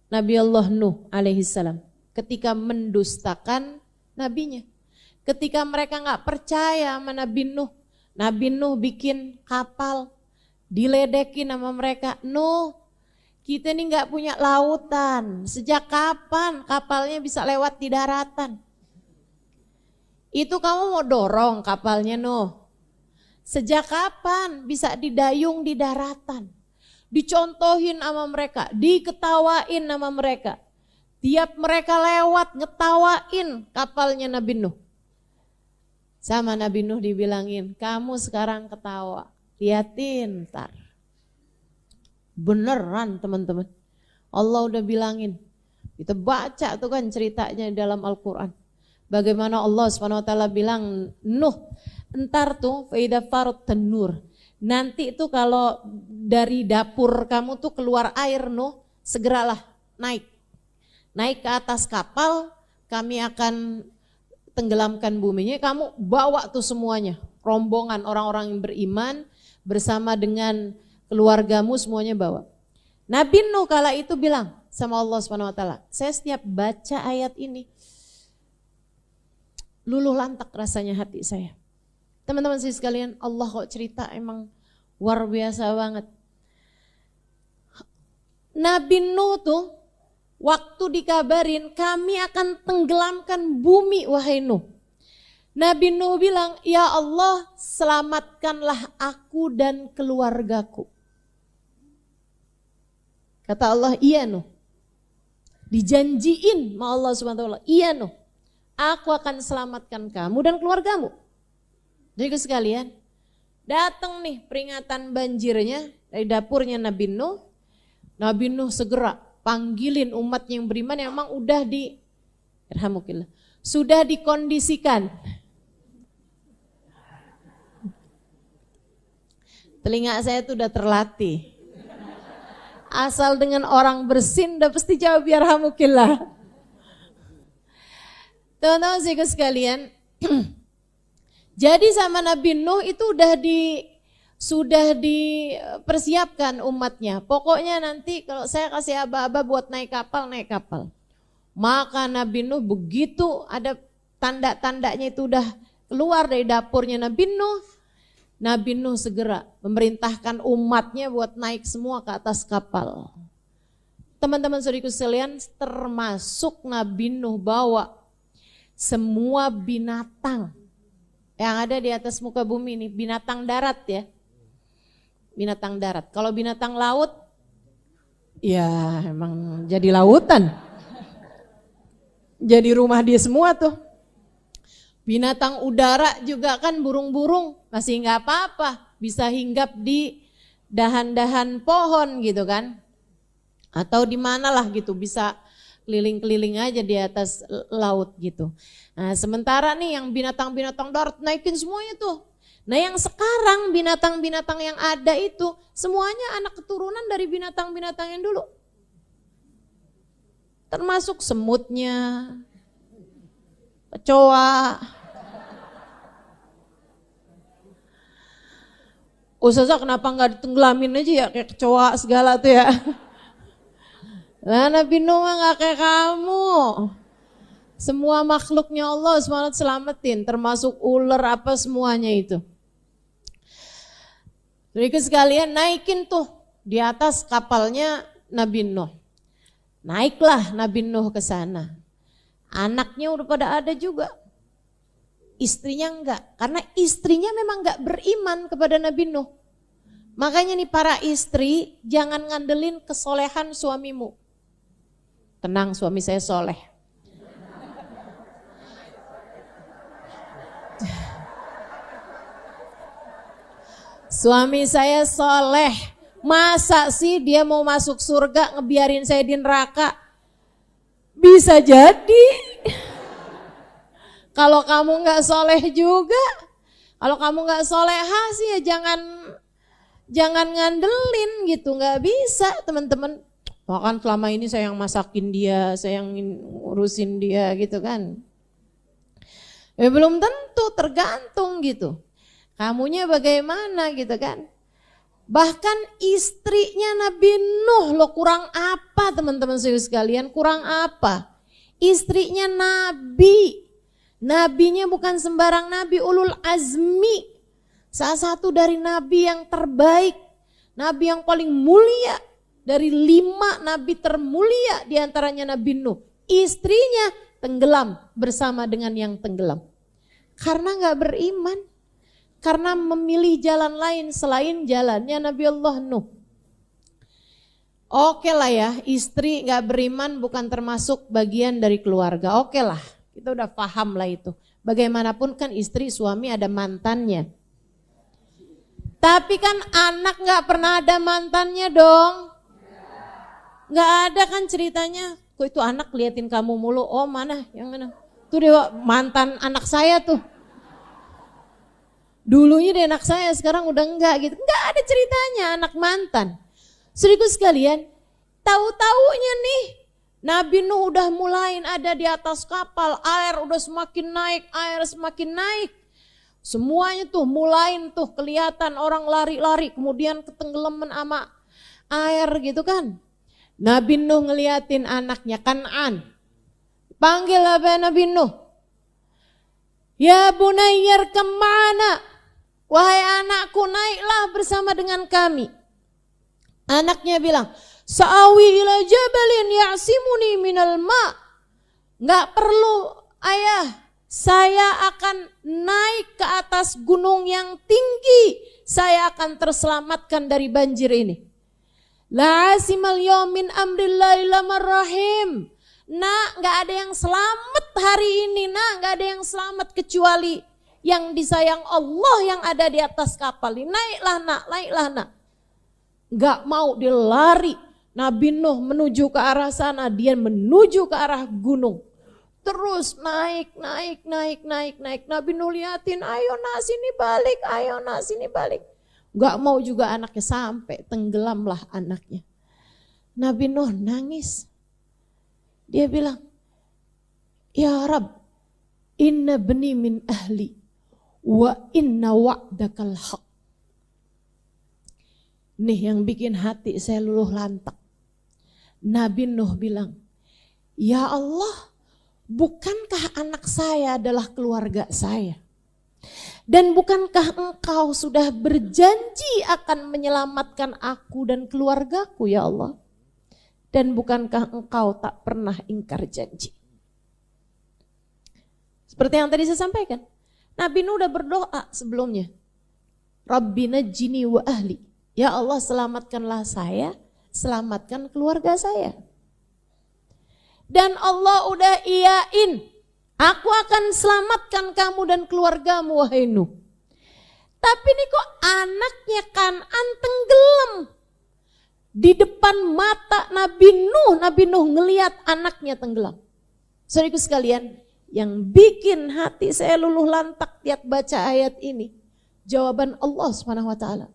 Nabi Allah Nuh alaihissalam ketika mendustakan nabinya, ketika mereka nggak percaya sama Nabi Nuh, Nabi Nuh bikin kapal, diledekin sama mereka. Nuh, kita ini gak punya lautan. Sejak kapan kapalnya bisa lewat di daratan? Itu kamu mau dorong kapalnya Nuh. Sejak kapan bisa didayung di daratan? Dicontohin sama mereka, diketawain sama mereka. Tiap mereka lewat ngetawain kapalnya Nabi Nuh. Sama Nabi Nuh dibilangin, kamu sekarang ketawa, liatin ntar. Beneran teman-teman, Allah udah bilangin. Kita baca tuh kan ceritanya dalam Al-Quran. Bagaimana Allah SWT bilang, Nuh, entar tuh faida farut tenur. Nanti itu kalau dari dapur kamu tuh keluar air Nuh, segeralah naik. Naik ke atas kapal, kami akan tenggelamkan buminya, kamu bawa tuh semuanya, rombongan orang-orang yang beriman bersama dengan keluargamu semuanya bawa. Nabi Nuh kala itu bilang sama Allah SWT, saya setiap baca ayat ini, luluh lantak rasanya hati saya. Teman-teman sekalian, Allah kok cerita emang luar biasa banget. Nabi Nuh tuh waktu dikabarin kami akan tenggelamkan bumi wahai Nuh. Nabi Nuh bilang, ya Allah selamatkanlah aku dan keluargaku. Kata Allah, iya Nuh. Dijanjiin sama Allah SWT, iya Nuh. Aku akan selamatkan kamu dan keluargamu. Jadi sekalian, datang nih peringatan banjirnya dari dapurnya Nabi Nuh. Nabi Nuh segera panggilin umat yang beriman yang memang udah sudah dikondisikan. Telinga saya tuh udah terlatih. Asal dengan orang bersin udah pasti jawab yarhamukillah. Teman-teman sekalian, jadi sama Nabi Nuh itu sudah dipersiapkan umatnya. Pokoknya nanti kalau saya kasih aba-aba buat naik kapal. Maka Nabi Nuh begitu ada tanda-tandanya itu udah keluar dari dapurnya Nabi Nuh segera memerintahkan umatnya buat naik semua ke atas kapal. Teman-teman saudaraku sekalian, termasuk Nabi Nuh bawa semua binatang yang ada di atas muka bumi ini, binatang darat ya. Binatang darat. Kalau binatang laut, ya emang jadi lautan. Jadi rumah dia semua tuh. Binatang udara juga kan burung-burung masih nggak apa-apa. Bisa hinggap di dahan-dahan pohon gitu kan. Atau di mana lah gitu, bisa keliling-keliling aja di atas laut gitu. Nah sementara nih yang binatang-binatang darat naikin semuanya tuh. Nah yang sekarang binatang-binatang yang ada itu semuanya anak keturunan dari binatang-binatang yang dulu. Termasuk semutnya, kecoa. Ustazah kenapa gak ditenggelamin aja ya kayak kecoa segala tuh ya. Lah Nabi Nuh mah gak kayak kamu. Semua makhluknya Allah SWT selamatin, termasuk ular apa semuanya itu. Jadi sekalian naikin tuh di atas kapalnya Nabi Nuh. Naiklah Nabi Nuh ke sana. Anaknya udah pada ada juga. Istrinya enggak, karena istrinya memang enggak beriman kepada Nabi Nuh. Makanya nih para istri jangan ngandelin kesolehan suamimu. Tenang, suami saya soleh. Suami saya soleh, masa sih dia mau masuk surga ngebiarin saya di neraka? Bisa jadi. Kalau kamu gak soleh juga, kalau kamu gak soleha sih ya jangan ngandelin gitu, gak bisa teman-teman. Bahkan selama ini saya yang masakin dia, saya yang ngurusin dia gitu kan. Ya belum tentu, tergantung gitu. Kamunya bagaimana gitu kan. Bahkan istrinya Nabi Nuh loh, kurang apa teman-teman sekalian, kurang apa. Istrinya Nabi, nabinya bukan sembarang nabi, ulul azmi. Salah satu dari nabi yang terbaik, nabi yang paling mulia, dari 5 nabi termulia diantaranya Nabi Nuh. Istrinya tenggelam bersama dengan yang tenggelam. Karena gak beriman, karena memilih jalan lain selain jalannya Nabi Allah Nuh. Oke lah ya, istri gak beriman bukan termasuk bagian dari keluarga. Oke lah, kita udah paham lah itu. Bagaimanapun kan istri suami ada mantannya. Tapi kan anak gak pernah ada mantannya dong. Gak ada kan ceritanya. Kok itu anak liatin kamu mulu, oh mana, yang mana. Tuh dia mantan anak saya tuh. Dulunya dia anak saya, sekarang udah enggak gitu. Enggak ada ceritanya anak mantan. Saudaraku sekalian, tahu-taunya nih Nabi Nuh udah mulai ada di atas kapal, air udah semakin naik, semuanya tuh mulai tuh kelihatan orang lari-lari, kemudian ketenggelaman sama air gitu kan. Nabi Nuh ngeliatin anaknya Kan'an, panggil apa Nabi Nuh? Ya bunayyar kemana? Wahai anakku, naiklah bersama dengan kami. Anaknya bilang, sa'awi ila jabalin ya'simuni minal ma'. Gak perlu ayah, saya akan naik ke atas gunung yang tinggi. Saya akan terselamatkan dari banjir ini. La asimal yawmin amrillahi lamarrahim. Nak, gak ada yang selamat hari ini, nak, gak ada yang selamat kecuali yang disayang Allah yang ada di atas kapal ini. Naiklah nak, naiklah nak. Gak mau, dia lari. Nabi Nuh menuju ke arah sana, dia menuju ke arah gunung. Terus naik. Nabi Nuh liatin, ayo nak sini balik, ayo nak sini balik. Gak mau juga anaknya, sampai tenggelamlah anaknya. Nabi Nuh nangis. Dia bilang, ya Rab, inna bani min ahli, wa inna wa'dakal haq. Nih yang bikin hati saya luluh lantak. Nabi Nuh bilang, ya Allah, bukankah anak saya adalah keluarga saya? Dan bukankah engkau sudah berjanji akan menyelamatkan aku dan keluargaku ya Allah? Dan bukankah engkau tak pernah ingkar janji? Seperti yang tadi saya sampaikan, Nabi Nuh udah berdoa sebelumnya. Rabbi najjini wa ahli. Ya Allah, selamatkanlah saya, selamatkan keluarga saya. Dan Allah udah iyain, aku akan selamatkan kamu dan keluargamu wahai Nuh. Tapi ini kok anaknya Kan'an tenggelam. Di depan mata Nabi Nuh ngelihat anaknya tenggelam. Saudaraku sekalian, yang bikin hati saya luluh lantak tiap baca ayat ini, jawaban Allah SWT.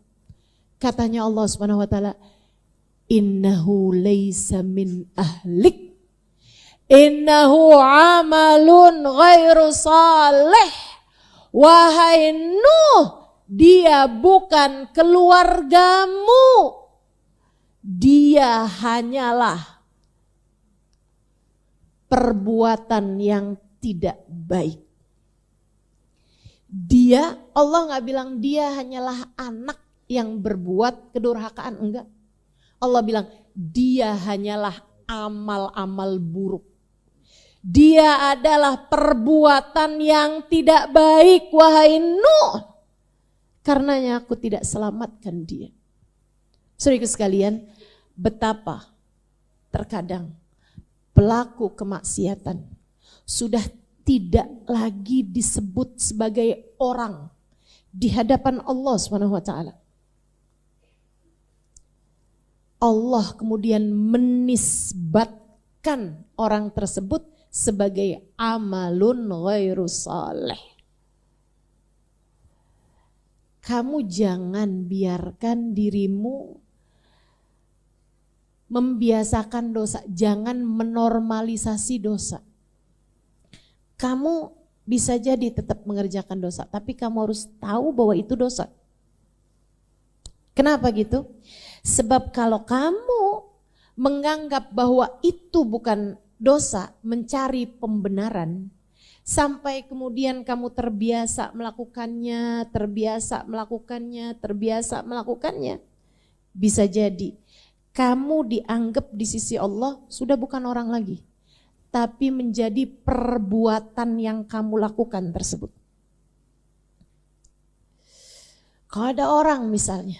Katanya Allah SWT, innahu laysa min ahlik, innahu amalun ghairu salih. Wahai Nuh, dia bukan keluargamu, dia hanyalah perbuatan yang tidak baik. Dia, Allah gak bilang dia hanyalah anak yang berbuat kedurhakaan, enggak. Allah bilang dia hanyalah amal-amal buruk. Dia adalah perbuatan yang tidak baik wahai Nuh. Karenanya aku tidak selamatkan dia. Saudaraku sekalian, betapa terkadang pelaku kemaksiatan sudah tidak lagi disebut sebagai orang di hadapan Allah SWT. Allah kemudian menisbatkan orang tersebut sebagai amalun ghairu salih. Kamu jangan biarkan dirimu membiasakan dosa, jangan menormalisasi dosa. Kamu bisa jadi tetap mengerjakan dosa, tapi kamu harus tahu bahwa itu dosa. Kenapa gitu? Sebab kalau kamu menganggap bahwa itu bukan dosa, mencari pembenaran, Sampai kemudian kamu terbiasa melakukannya. Bisa jadi kamu dianggap di sisi Allah sudah bukan orang lagi, tapi menjadi perbuatan yang kamu lakukan tersebut. Kalau ada orang misalnya,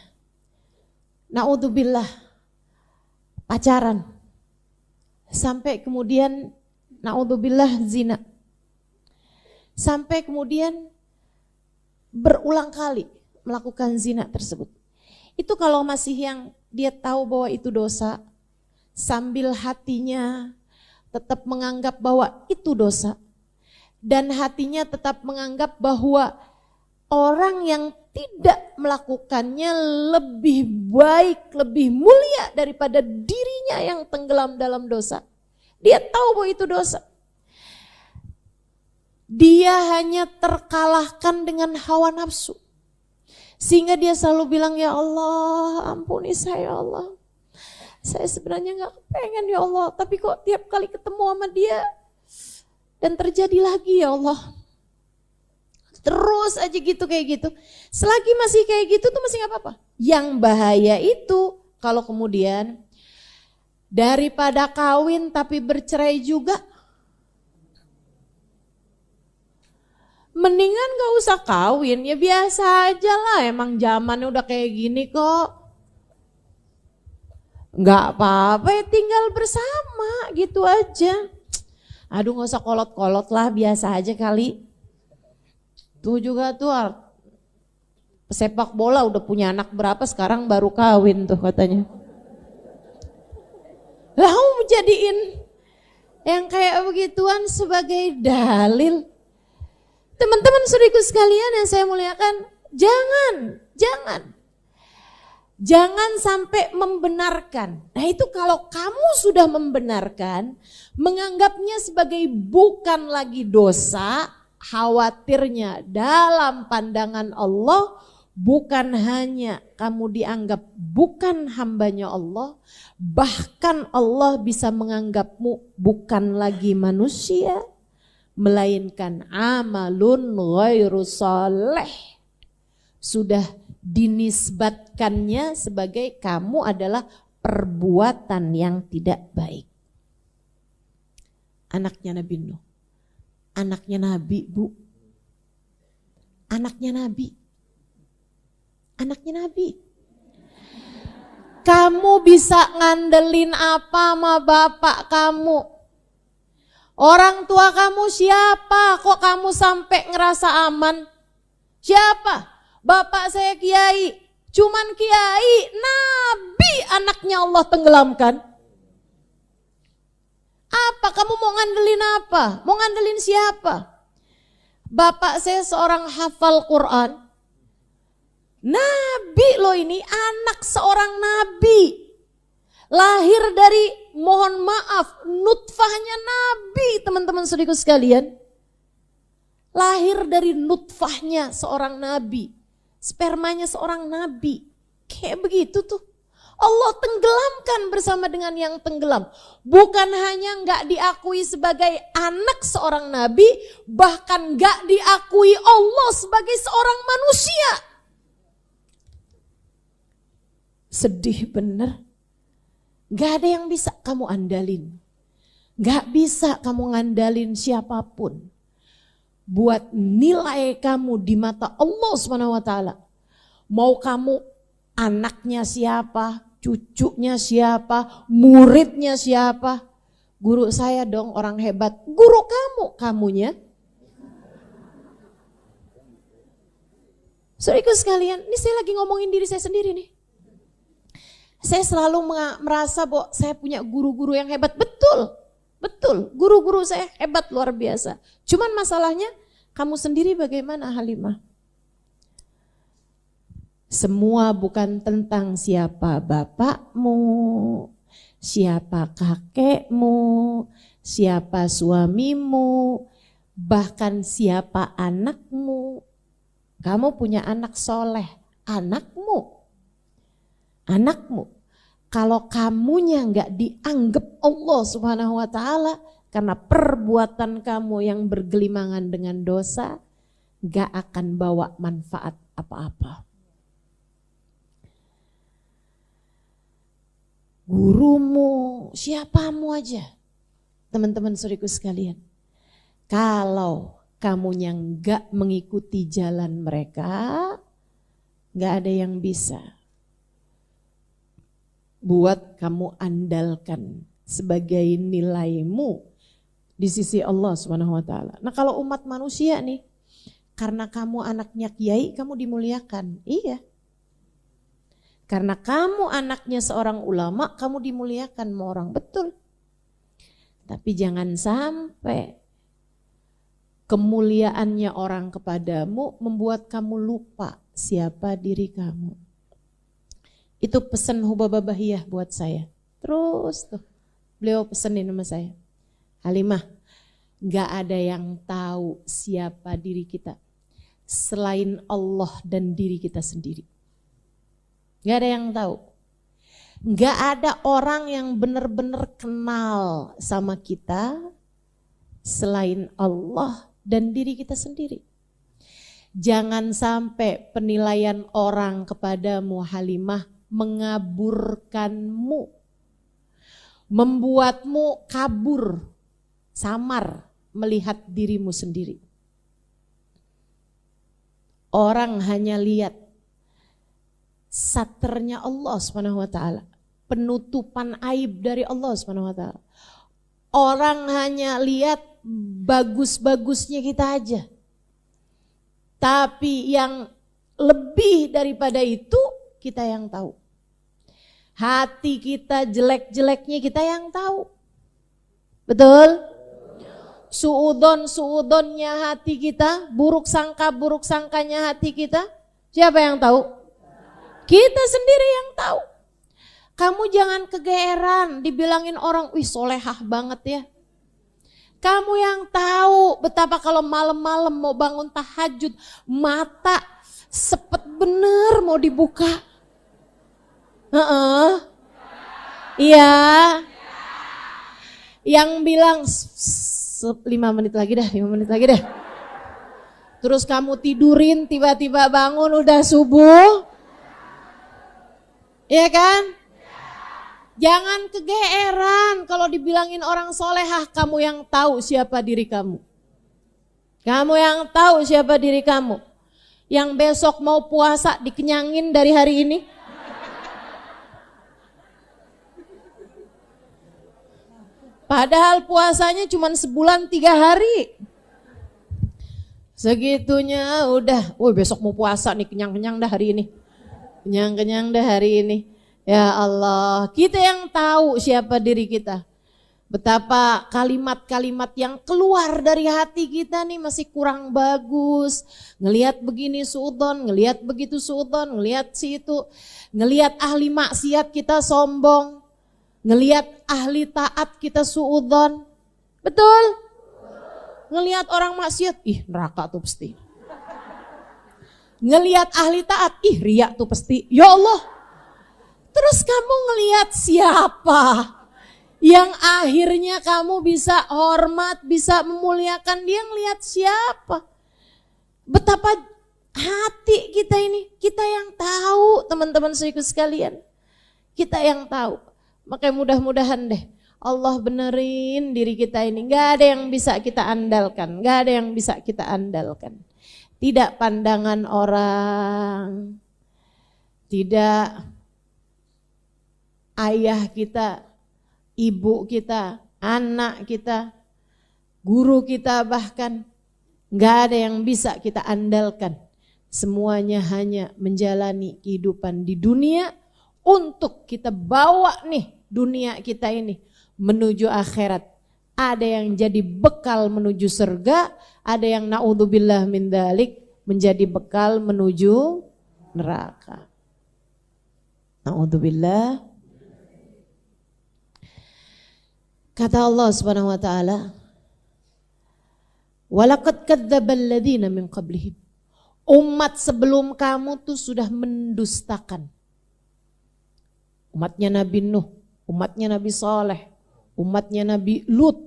naudzubillah, pacaran, sampai kemudian naudzubillah zina, sampai kemudian berulang kali melakukan zina tersebut. Itu kalau masih yang dia tahu bahwa itu dosa, sambil hatinya tetap menganggap bahwa itu dosa, dan hatinya tetap menganggap bahwa orang yang tidak melakukannya lebih baik, lebih mulia daripada dirinya yang tenggelam dalam dosa. Dia tahu bahwa itu dosa. Dia hanya terkalahkan dengan hawa nafsu. Sehingga dia selalu bilang, ya Allah ampuni saya ya Allah. Saya sebenarnya gak pengen ya Allah, tapi kok tiap kali ketemu sama dia dan terjadi lagi ya Allah. Terus aja gitu kayak gitu. Selagi masih kayak gitu tuh masih gak apa-apa. Yang bahaya itu kalau kemudian daripada kawin tapi bercerai juga, mendingan gak usah kawin, ya biasa aja lah, emang zamannya udah kayak gini kok. Gak apa-apa ya tinggal bersama gitu aja. Aduh gak usah kolot-kolot lah, biasa aja kali. Tuh juga tuh pesepak bola udah punya anak berapa sekarang baru kawin tuh katanya. Lalu menjadiin yang kayak begituan sebagai dalil. Teman-teman saudaraku sekalian yang saya muliakan, jangan sampai membenarkan. Nah itu kalau kamu sudah membenarkan, menganggapnya sebagai bukan lagi dosa, khawatirnya dalam pandangan Allah bukan hanya kamu dianggap bukan hambanya Allah, bahkan Allah bisa menganggapmu bukan lagi manusia, melainkan amalun ghairu shalih. Sudah dinisbatkannya sebagai kamu adalah perbuatan yang tidak baik. Anaknya Nabi Nuh, anaknya Nabi, Bu. Anaknya Nabi. Kamu bisa ngandelin apa sama bapak kamu? Orang tua kamu siapa? Kok kamu sampai ngerasa aman? Siapa? Bapak saya kiai. Cuman kiai, Nabi anaknya Allah tenggelamkan. Apa? Kamu mau ngandelin apa? Mau ngandelin siapa? Bapak saya seorang hafal Quran. Nabi loh ini, anak seorang nabi. Lahir dari, mohon maaf, nutfahnya nabi, teman-teman saudaraku sekalian. Lahir dari nutfahnya seorang nabi. Spermanya seorang nabi. Kayak begitu tuh. Allah tenggelamkan bersama dengan yang tenggelam. Bukan hanya gak diakui sebagai anak seorang nabi, bahkan gak diakui Allah sebagai seorang manusia. Sedih bener. Gak ada yang bisa kamu andalin. Gak bisa kamu ngandalin siapapun. Buat nilai kamu di mata Allah SWT. Mau kamu anaknya siapa, cucunya siapa, muridnya siapa. Guru saya dong orang hebat. Guru kamu, kamunya. Saudaraku sekalian, ini saya lagi ngomongin diri saya sendiri nih. Saya selalu merasa bahwa saya punya guru-guru yang hebat. Betul, guru-guru saya hebat luar biasa. Cuman masalahnya kamu sendiri bagaimana Halimah? Semua bukan tentang siapa bapakmu, siapa kakekmu, siapa suamimu, bahkan siapa anakmu. Kamu punya anak soleh, anakmu. Kalau kamunya nggak dianggap Allah Subhanahu wa taala, Karena perbuatan kamu yang bergelimangan dengan dosa gak akan bawa manfaat apa-apa. Gurumu, siapamu aja, teman-teman saudaraku sekalian. Kalau kamu yang gak mengikuti jalan mereka, gak ada yang bisa buat kamu andalkan sebagai nilaimu di sisi Allah SWT. Nah kalau umat manusia nih, karena kamu anaknya kiai, kamu dimuliakan. Iya. Karena kamu anaknya seorang ulama, kamu dimuliakan sama orang. Betul. Tapi jangan sampai kemuliaannya orang kepadamu membuat kamu lupa siapa diri kamu. Itu pesan Hubabah Bahiyah buat saya. Terus tuh beliau pesenin sama saya. Halimah, gak ada yang tahu siapa diri kita selain Allah dan diri kita sendiri. Gak ada yang tahu. Gak ada orang yang benar-benar kenal sama kita selain Allah dan diri kita sendiri. Jangan sampai penilaian orang kepadamu Halimah mengaburkanmu, membuatmu kabur, samar melihat dirimu sendiri. Orang hanya lihat saternya Allah SWT, penutupan aib dari Allah SWT. Orang hanya lihat bagus-bagusnya kita aja. Tapi yang lebih daripada itu kita yang tahu. Hati kita jelek-jeleknya kita yang tahu. Betul? Suudon-suudonnya hati kita, buruk sangkanya hati kita, siapa yang tahu? Kita sendiri yang tahu. Kamu jangan kegeeran dibilangin orang, wih solehah banget ya. Kamu yang tahu betapa kalau malam-malam mau bangun tahajud, mata sepet bener mau dibuka. Iya. Yang bilang 5 menit lagi deh. Terus kamu tidurin tiba-tiba bangun udah subuh. Iya kan? Jangan kegeeran kalau dibilangin orang solehah, kamu yang tahu siapa diri kamu. Kamu yang tahu siapa diri kamu. Yang besok mau puasa dikenyangin dari hari ini. Padahal puasanya cuma sebulan 3 hari. Segitunya udah, besok mau puasa nih, kenyang-kenyang dah hari ini. Kenyang-kenyang dah hari ini. Ya Allah, kita yang tahu siapa diri kita. Betapa kalimat-kalimat yang keluar dari hati kita nih masih kurang bagus. Ngelihat begini suudon, ngelihat begitu suudon, ngelihat situ. Ngelihat ahli maksiat kita sombong. Ngelihat ahli taat kita suudon. Betul? Ngelihat orang maksiat, ih neraka tuh pasti. Ngelihat ahli taat, ih riya tuh pasti. Ya Allah. Terus kamu ngelihat siapa yang akhirnya kamu bisa hormat, bisa memuliakan dia, ngelihat siapa? Betapa hati kita ini, kita yang tahu teman-teman saudaraku sekalian. Kita yang tahu. Makanya mudah-mudahan deh Allah benerin diri kita ini. Gak ada yang bisa kita andalkan. Gak ada yang bisa kita andalkan. Tidak pandangan orang. Tidak ayah kita, ibu kita, anak kita, guru kita bahkan. Gak ada yang bisa kita andalkan. Semuanya hanya menjalani kehidupan di dunia untuk kita bawa nih dunia kita ini menuju akhirat. Ada yang jadi bekal menuju surga, ada yang naudzubillah min dzalik menjadi bekal menuju neraka. Naudzubillah. Kata Allah Subhanahu wa taala, "Walaqad kadzdzabal ladzina min qablihim." Umat sebelum kamu tuh sudah mendustakan. Umatnya Nabi Nuh, umatnya Nabi Saleh, umatnya Nabi Lut,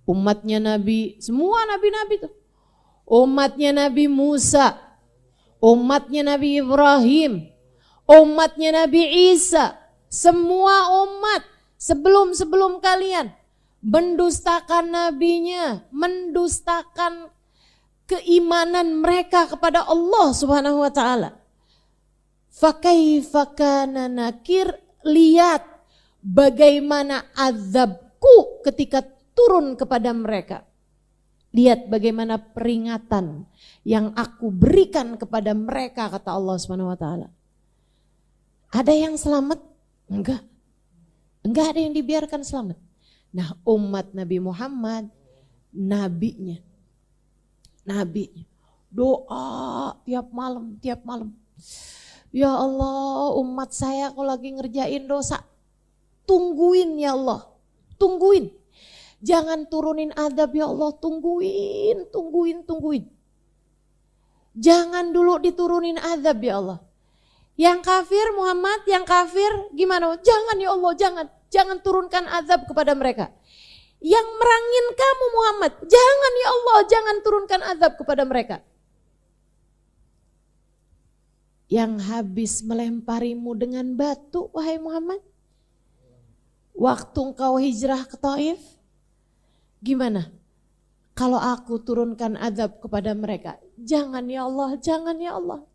umatnya Nabi, semua nabi-nabi tuh. Umatnya Nabi Musa, umatnya Nabi Ibrahim, umatnya Nabi Isa, semua umat sebelum kalian mendustakan nabinya, mendustakan keimanan mereka kepada Allah Subhanahu wa taala. Fakaifa kana nakir, lihat bagaimana azabku ketika turun kepada mereka. Lihat bagaimana peringatan yang aku berikan kepada mereka, kata Allah Subhanahu wa taala. Ada yang selamat? Enggak. Enggak ada yang dibiarkan selamat. Nah, umat Nabi Muhammad, nabinya doa tiap malam. Ya Allah, umat saya kalau lagi ngerjain dosa, tungguin ya Allah, tungguin. Jangan turunin azab ya Allah, tungguin. Jangan dulu diturunin azab ya Allah. Yang kafir Muhammad, yang kafir gimana? Jangan ya Allah, jangan turunkan azab kepada mereka. Yang merangin kamu Muhammad, jangan ya Allah, jangan turunkan azab kepada mereka. Yang habis melemparimu dengan batu, wahai Muhammad, waktu engkau hijrah ke Taif, gimana? Kalau aku turunkan azab kepada mereka, jangan ya Allah, jangan ya Allah.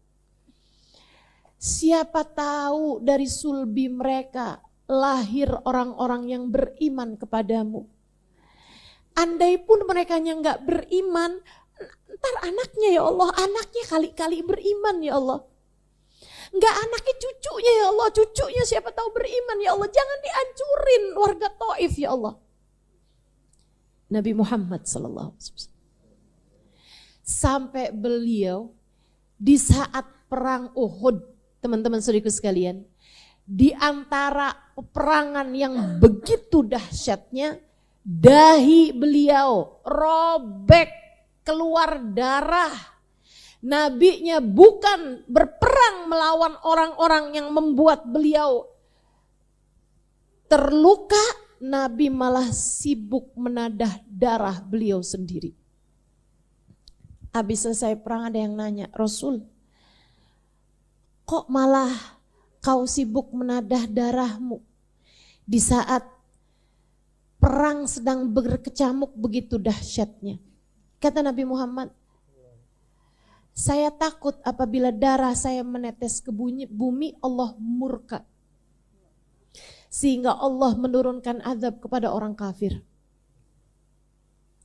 Siapa tahu dari sulbi mereka lahir orang-orang yang beriman kepadamu. Andai pun mereka yang gak beriman, ntar anaknya ya Allah, anaknya kali-kali beriman ya Allah. Enggak anaknya cucunya ya Allah, cucunya siapa tahu beriman ya Allah. Jangan dihancurin warga Taif ya Allah. Nabi Muhammad sallallahu alaihi wasallam. Sampai beliau di saat perang Uhud, teman-teman saudaraku sekalian, di antara peperangan yang begitu dahsyatnya, dahi beliau robek keluar darah. Nabinya bukan berperang melawan orang-orang yang membuat beliau terluka, Nabi malah sibuk menadah darah beliau sendiri. Habis selesai perang ada yang nanya, Rasul, kok malah kau sibuk menadah darahmu di saat perang sedang berkecamuk begitu dahsyatnya? Kata Nabi Muhammad, saya takut apabila darah saya menetes ke bumi, Allah murka. Sehingga Allah menurunkan azab kepada orang kafir.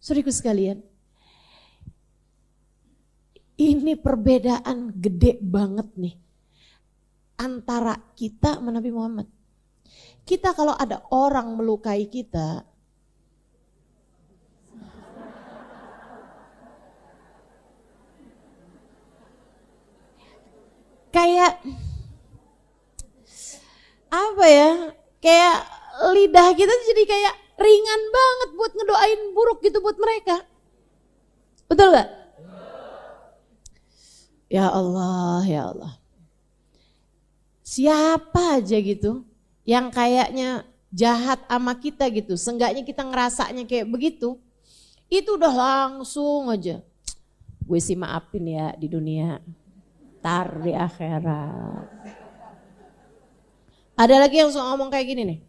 Saudaraku sekalian, ini perbedaan gede banget nih antara kita sama Nabi Muhammad. Kita kalau ada orang melukai kita, kayak apa ya, kayak lidah kita jadi kayak ringan banget buat ngedoain buruk gitu buat mereka. Betul gak? Ya Allah, ya Allah. Siapa aja gitu yang kayaknya jahat sama kita gitu, seenggaknya kita ngerasanya kayak begitu, itu udah langsung aja, gue sih maafin ya di dunia, tar di akhirat. Ada lagi yang suka ngomong kayak gini nih,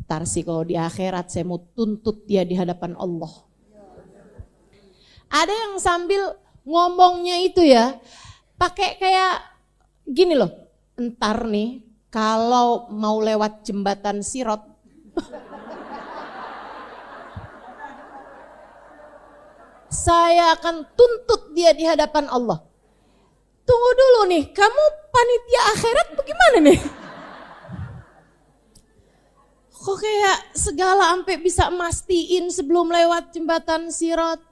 tar sih kalau di akhirat saya mau tuntut dia di hadapan Allah. Ada yang sambil ngomongnya itu ya, pakai kayak gini loh, entar nih kalau mau lewat jembatan Sirat, saya akan tuntut dia di hadapan Allah. Tunggu dulu nih, kamu panitia akhirat bagaimana nih? Kok kayak segala sampai bisa mastiin sebelum lewat jembatan Sirat?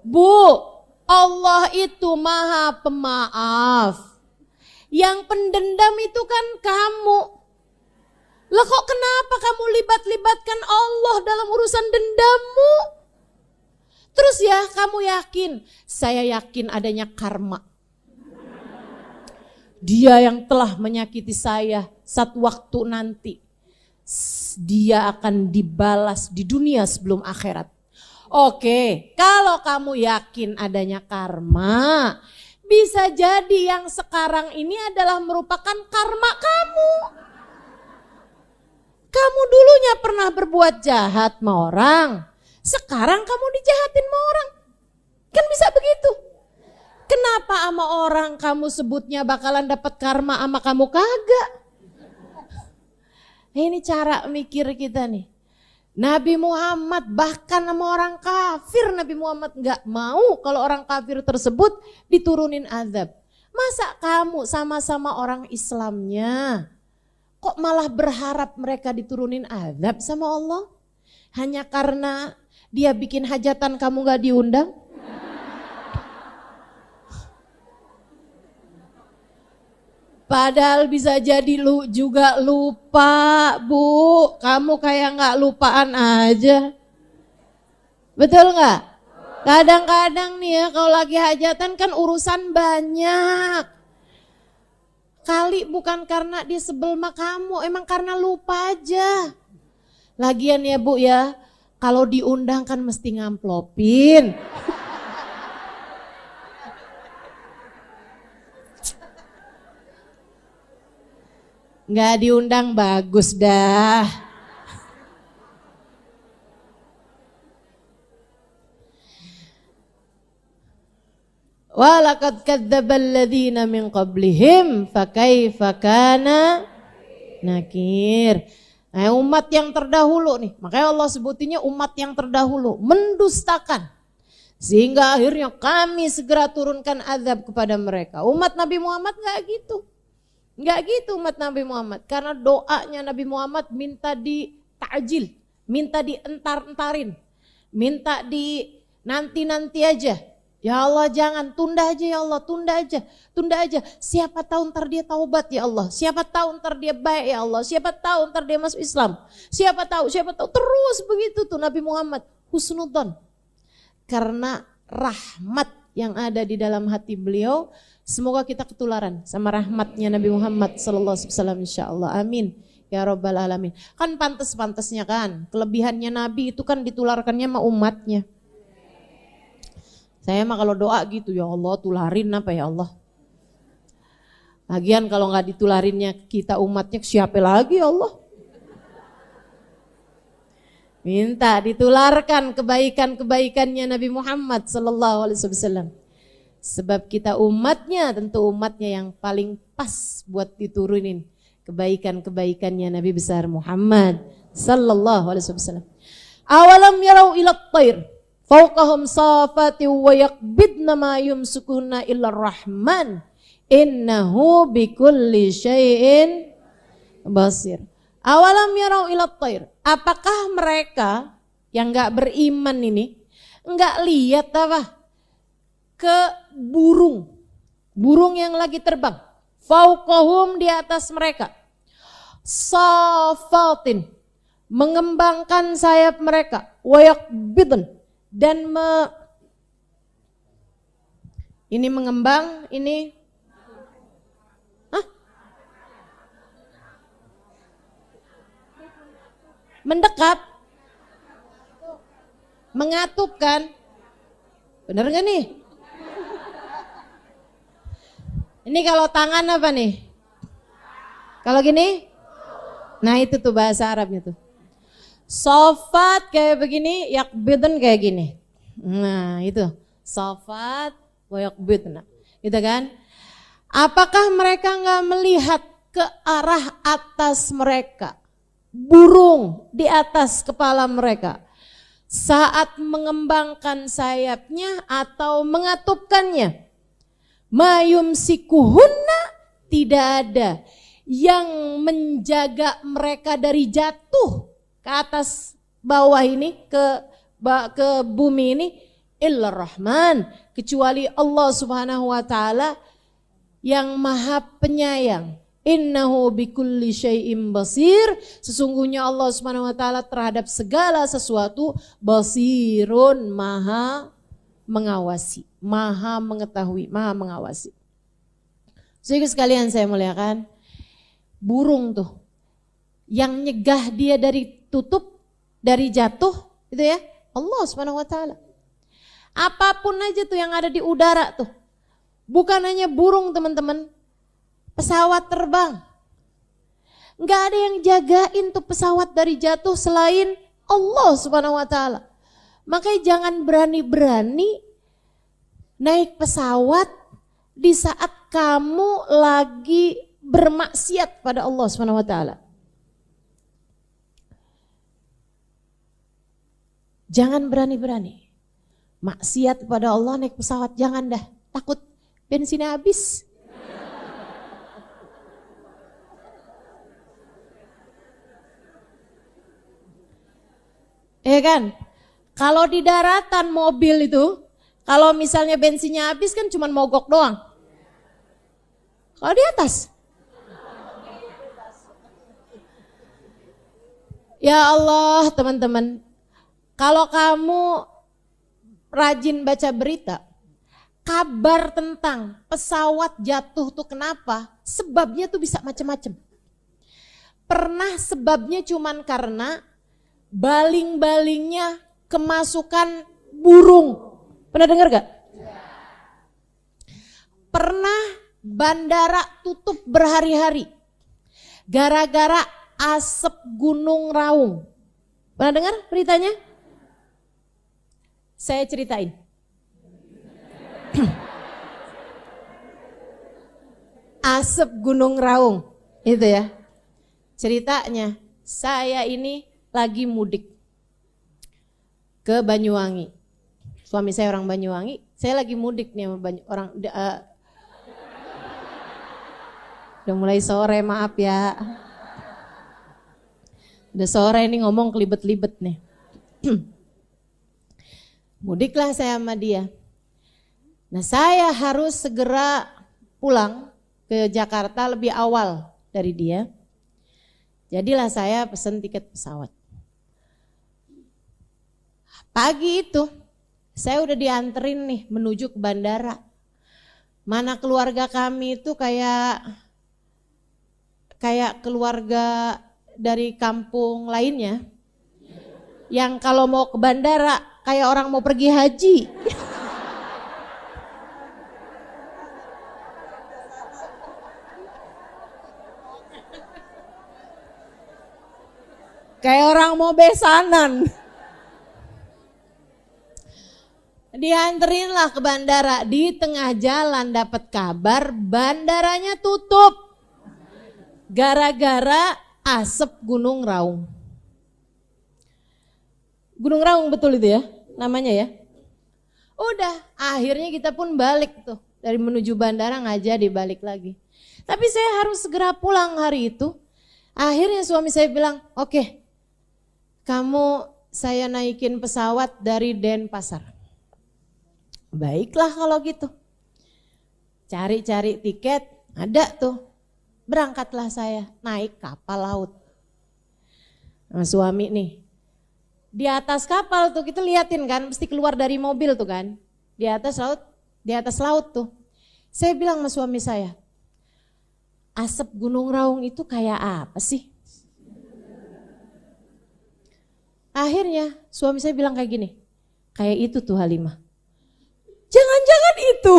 Bu, Allah itu maha pemaaf. Yang pendendam itu kan kamu. Lah kok kenapa kamu libat-libatkan Allah dalam urusan dendammu? Terus ya kamu yakin, saya yakin adanya karma. Dia yang telah menyakiti saya satu waktu nanti. dia akan dibalas di dunia sebelum akhirat. Oke, kalau kamu yakin adanya karma, bisa jadi yang sekarang ini adalah merupakan karma kamu. Kamu dulunya pernah berbuat jahat sama orang, sekarang kamu dijahatin sama orang. Kan bisa begitu. Kenapa sama orang kamu sebutnya bakalan dapat karma, sama kamu kagak? Ini cara mikir kita nih. Nabi Muhammad bahkan sama orang kafir, Nabi Muhammad gak mau kalau orang kafir tersebut diturunin azab. Masa kamu sama-sama orang Islamnya kok malah berharap mereka diturunin azab sama Allah? Hanya karena dia bikin hajatan kamu gak diundang? Padahal bisa jadi lu juga lupa, Bu. Kamu kayak gak lupaan aja. Betul gak? Kadang-kadang nih ya kalau lagi hajatan kan urusan banyak. Kali bukan karena dia sebel sama kamu, emang karena lupa aja. Lagian ya Bu ya, kalau diundang kan mesti ngamplopin. Nggak diundang bagus dah. Walaqad kadzdzabal ladzina min qablihim fakaifa kana nakir. Nah, umat yang terdahulu nih, makanya Allah sebutinnya umat yang terdahulu mendustakan. Sehingga akhirnya kami segera turunkan azab kepada mereka. Umat Nabi Muhammad nggak gitu. Enggak gitu umat Nabi Muhammad, karena doanya Nabi Muhammad minta di ta'jil, minta dientar-entarin, minta di nanti-nanti aja. Ya Allah jangan, tunda aja ya Allah, tunda aja. Siapa tahu ntar dia taubat ya Allah, siapa tahu ntar dia baik ya Allah, siapa tahu ntar dia masuk Islam, siapa tahu, terus begitu tuh Nabi Muhammad, husnudzon. Karena rahmat yang ada di dalam hati beliau, semoga kita ketularan sama rahmatnya Nabi Muhammad sallallahu alaihi wasallam insyaallah. Amin ya rabbal alamin. Kan pantas-pantasnya kan, kelebihannya Nabi itu kan ditularkannya sama umatnya. Saya mah kalau doa gitu, ya Allah tularin apa ya Allah. Lagian kalau nggak ditularinnya kita umatnya, siapa lagi ya Allah. Minta ditularkan kebaikan-kebaikannya Nabi Muhammad sallallahu alaihi wasallam. Sebab kita umatnya, tentu umatnya yang paling pas buat diturunin kebaikan-kebaikannya Nabi besar Muhammad sallallahu alaihi wasallam. Awalam yarau ila at-tayr fawqahum safati wa yaqbidna ma yumsukuna illa rahman innahu bikulli syai'in basir. Awalam yarau ila at-tayr, apakah mereka yang enggak beriman ini enggak lihat apa? Ke burung yang lagi terbang, fauqahum di atas mereka, safatin mengembangkan sayap mereka, wayaqbidun dan ini mengembang, ini mendekap, mengatupkan, bener gak nih? Ini kalau tangan apa nih? Kalau gini? Nah itu tuh bahasa Arabnya tuh. Sofat kayak begini, yakbidun kayak gini. Nah itu, sofat wa yakbidun. Gitu kan? Apakah mereka nggak melihat ke arah atas mereka? Burung di atas kepala mereka. Saat mengembangkan sayapnya atau mengatupkannya. Mayum sikuhunna, tidak ada yang menjaga mereka dari jatuh ke atas bawah ini, ke bumi ini, illa rahman, kecuali Allah subhanahu wa ta'ala yang maha penyayang. Innahu bikulli syai'im basir, sesungguhnya Allah subhanahu wa ta'ala terhadap segala sesuatu basirun, maha mengawasi, maha mengetahui, maha mengawasi. Saudara sekalian saya muliakan, burung tuh Yang nyegah dia dari dari jatuh, gitu ya, Allah Subhanahu wa taala. Apapun aja tuh yang ada di udara tuh. Bukan hanya burung teman-teman, pesawat terbang. Enggak ada yang jagain tuh pesawat dari jatuh selain Allah Subhanahu wa taala. Makanya jangan berani-berani naik pesawat di saat kamu lagi bermaksiat pada Allah Subhanahu wa taala. Jangan berani-berani maksiat pada Allah naik pesawat, jangan dah, takut bensinnya habis. Ya kan? Kalau di daratan mobil itu, kalau misalnya bensinnya habis kan cuma mogok doang. Kalau di atas, ya Allah teman-teman, kalau kamu rajin baca berita, kabar tentang pesawat jatuh tuh kenapa? Sebabnya tuh bisa macam-macam. Pernah sebabnya cuman karena baling-balingnya kemasukan burung. Pernah dengar gak? Pernah bandara tutup berhari-hari gara-gara asap Gunung Raung. Pernah dengar beritanya? Saya ceritain. Asap Gunung Raung, itu ya. Ceritanya, saya ini lagi mudik ke Banyuwangi. Suami saya orang Banyuwangi, saya lagi mudik nih sama udah mulai sore, maaf ya. Udah sore ini ngomong kelibet-libet nih. Mudiklah saya sama dia. Nah, saya harus segera pulang ke Jakarta lebih awal dari dia. Jadilah saya pesen tiket pesawat. Pagi itu saya udah dianterin nih menuju ke bandara. Mana keluarga kami itu kayak keluarga dari kampung lainnya. Yang kalau mau ke bandara kayak orang mau pergi haji. Kayak orang mau besanan. Dianterin lah ke bandara, di tengah jalan dapat kabar bandaranya tutup. Gara-gara asap Gunung Raung. Gunung Raung betul itu ya namanya ya. Udah akhirnya kita pun balik tuh. Dari menuju bandara nggak jadi balik lagi. Tapi saya harus segera pulang hari itu. Akhirnya suami saya bilang, oke, kamu saya naikin pesawat dari Denpasar. Baiklah kalau gitu. Cari-cari tiket, ada tuh. Berangkatlah saya naik kapal laut. Nah, suami nih. Di atas kapal tuh kita liatin kan, mesti keluar dari mobil tuh kan. Di atas laut tuh. Saya bilang sama suami saya, asap Gunung Raung itu kayak apa sih? Akhirnya suami saya bilang kayak gini, kayak itu tuh Halimah. Jangan-jangan itu.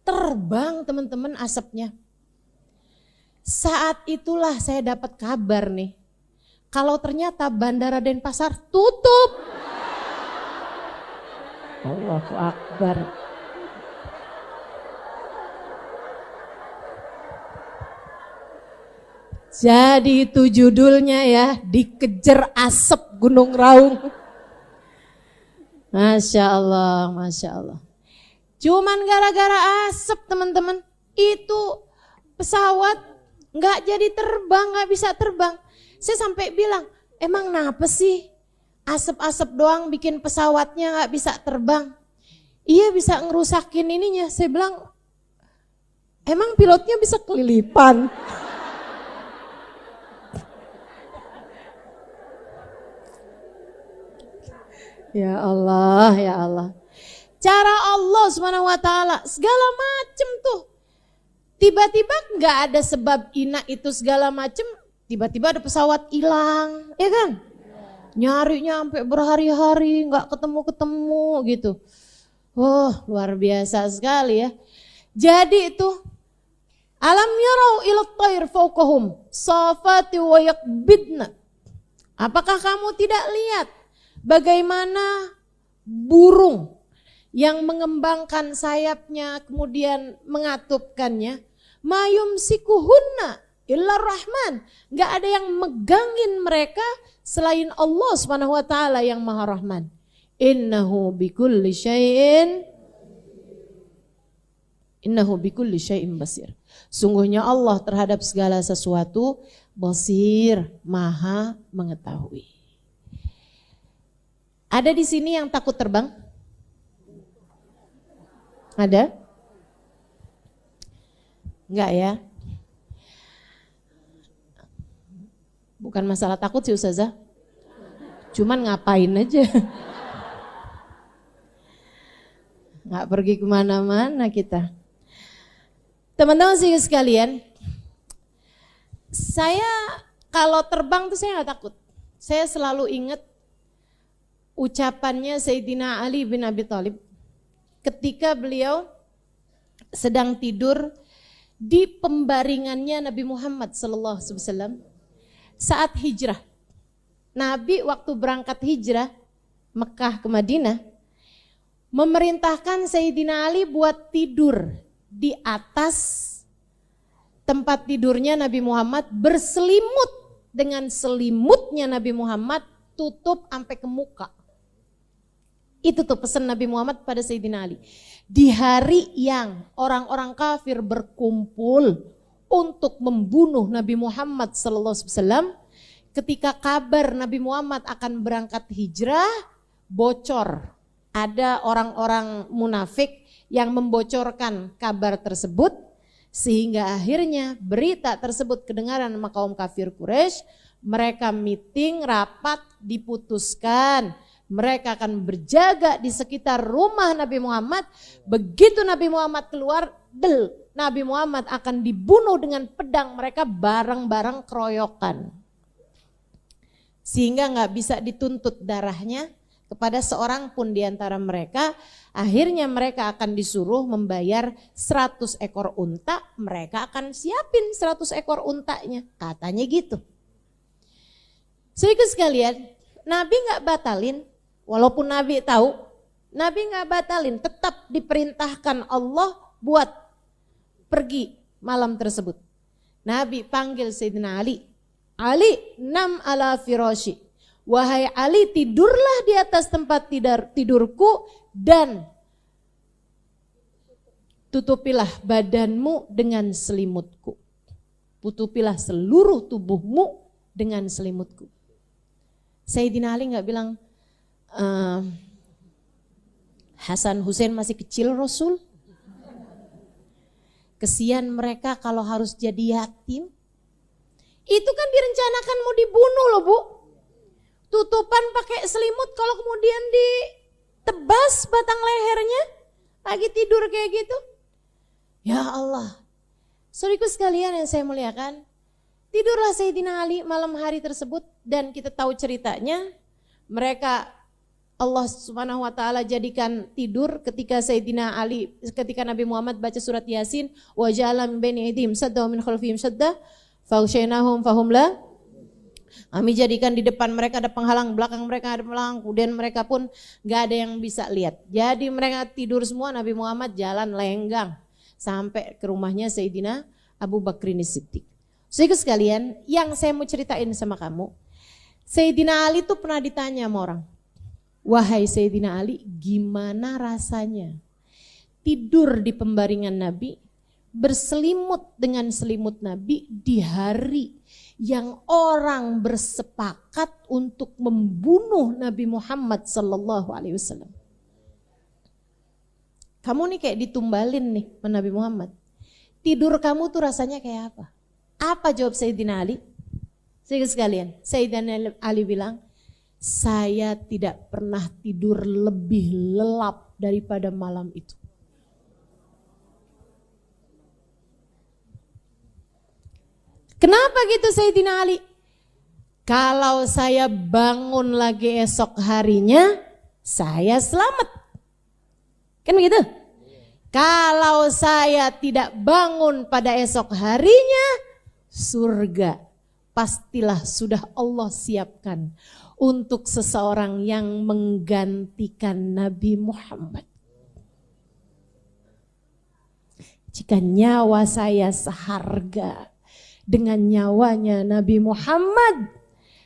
Terbang teman-teman asapnya. Saat itulah saya dapat kabar nih. Kalau ternyata Bandara Denpasar tutup. Allahu Akbar. Jadi itu judulnya ya, dikejar asap Gunung Raung. Masya Allah, Masya Allah. Cuman gara-gara asap teman-teman, itu pesawat gak jadi terbang, gak bisa terbang. Saya sampai bilang, emang kenapa sih asap-asap doang bikin pesawatnya gak bisa terbang? Iya bisa ngerusakin ininya. Saya bilang, emang pilotnya bisa kelilipan? Ya Allah, ya Allah. Cara Allah SWT segala macam tuh. Tiba-tiba nggak ada sebab ina itu segala macem, tiba-tiba ada pesawat hilang, ya kan? Nyarinya sampai berhari-hari nggak ketemu-ketemu gitu. Oh, luar biasa sekali ya. Jadi itu alam yarau ila thair fawqahum safati wa yakbidna. Apakah kamu tidak lihat bagaimana burung yang mengembangkan sayapnya kemudian mengatupkannya? Mayum sikuhunna illa rahman. Gak ada yang megangin mereka selain Allah Subhanahu wa taala yang Maha Rahman. Innahu bikulli syai'in basir. Sungguhnya Allah terhadap segala sesuatu basir, Maha mengetahui. Ada di sini yang takut terbang? Ada? Enggak ya? Bukan masalah takut sih Ustazah. Cuman ngapain aja. Nggak pergi kemana-mana kita. Teman-teman sekalian, saya kalau terbang tuh saya nggak takut. Saya selalu ingat ucapannya Sayyidina Ali bin Abi Thalib ketika beliau sedang tidur di pembaringannya Nabi Muhammad SAW saat hijrah. Nabi waktu berangkat hijrah Mekah ke Madinah memerintahkan Sayyidina Ali buat tidur di atas tempat tidurnya Nabi Muhammad, berselimut dengan selimutnya Nabi Muhammad, tutup sampai ke muka. Itu tuh pesan Nabi Muhammad pada Sayyidina Ali. Di hari yang orang-orang kafir berkumpul untuk membunuh Nabi Muhammad SAW, ketika kabar Nabi Muhammad akan berangkat hijrah bocor. Ada orang-orang munafik yang membocorkan kabar tersebut sehingga akhirnya berita tersebut kedengaran sama kaum kafir Quraisy. Mereka meeting, rapat, diputuskan mereka akan berjaga di sekitar rumah Nabi Muhammad. Begitu Nabi Muhammad keluar, Nabi Muhammad akan dibunuh dengan pedang mereka bareng-bareng keroyokan. Sehingga nggak bisa dituntut darahnya kepada seorang pun di antara mereka. Akhirnya mereka akan disuruh membayar 100 ekor unta. Mereka akan siapin 100 ekor untanya. Katanya gitu. Saudara sekalian, Nabi nggak batalin. Walaupun Nabi tahu, Nabi nggak batalin. Tetap diperintahkan Allah buat pergi malam tersebut. Nabi panggil Sayyidina Ali. Ali, nam ala firashi. Wahai Ali, tidurlah di atas tempat tidurku dan tutupilah badanmu dengan selimutku. Tutupilah seluruh tubuhmu dengan selimutku. Sayyidina Ali nggak bilang, Hasan Hussein masih kecil Rasul. Kesian mereka kalau harus jadi yatim. Itu kan direncanakan mau dibunuh loh Bu. Tutupan pakai selimut, kalau kemudian ditebas batang lehernya lagi tidur kayak gitu. Ya Allah. Saudaraku sekalian yang saya muliakan, tidurlah Sayyidina Ali malam hari tersebut dan kita tahu ceritanya. Mereka Allah Subhanahu wa taala jadikan tidur ketika Sayyidina Ali, ketika Nabi Muhammad baca surat Yasin, wa ja'ala min baini aydihim sadda wa min khalfihim sadda faghshaynahum fahum la. Kami jadikan di depan mereka ada penghalang, belakang mereka ada penghalang, kemudian mereka pun gak ada yang bisa lihat. Jadi mereka tidur semua, Nabi Muhammad jalan lenggang sampai ke rumahnya Sayyidina Abu Bakrin Siddiq. Saudara sekalian, yang saya mau ceritain sama kamu, Sayyidina Ali tuh pernah ditanya sama orang, wahai Sayyidina Ali, gimana rasanya tidur di pembaringan Nabi, berselimut dengan selimut Nabi di hari yang orang bersepakat untuk membunuh Nabi Muhammad sallallahu alaihi wasallam. Kamu nih kayak ditumbalin nih sama Nabi Muhammad. Tidur kamu tuh rasanya kayak apa? Apa jawab Sayyidina Ali? Saudara sekalian, Sayyidina Ali bilang, saya tidak pernah tidur lebih lelap daripada malam itu. Kenapa gitu Sayyidina Ali? Kalau saya bangun lagi esok harinya, saya selamat. Kan begitu? Kalau saya tidak bangun pada esok harinya, surga pastilah sudah Allah siapkan untuk seseorang yang menggantikan Nabi Muhammad. Jika nyawa saya seharga dengan nyawanya Nabi Muhammad,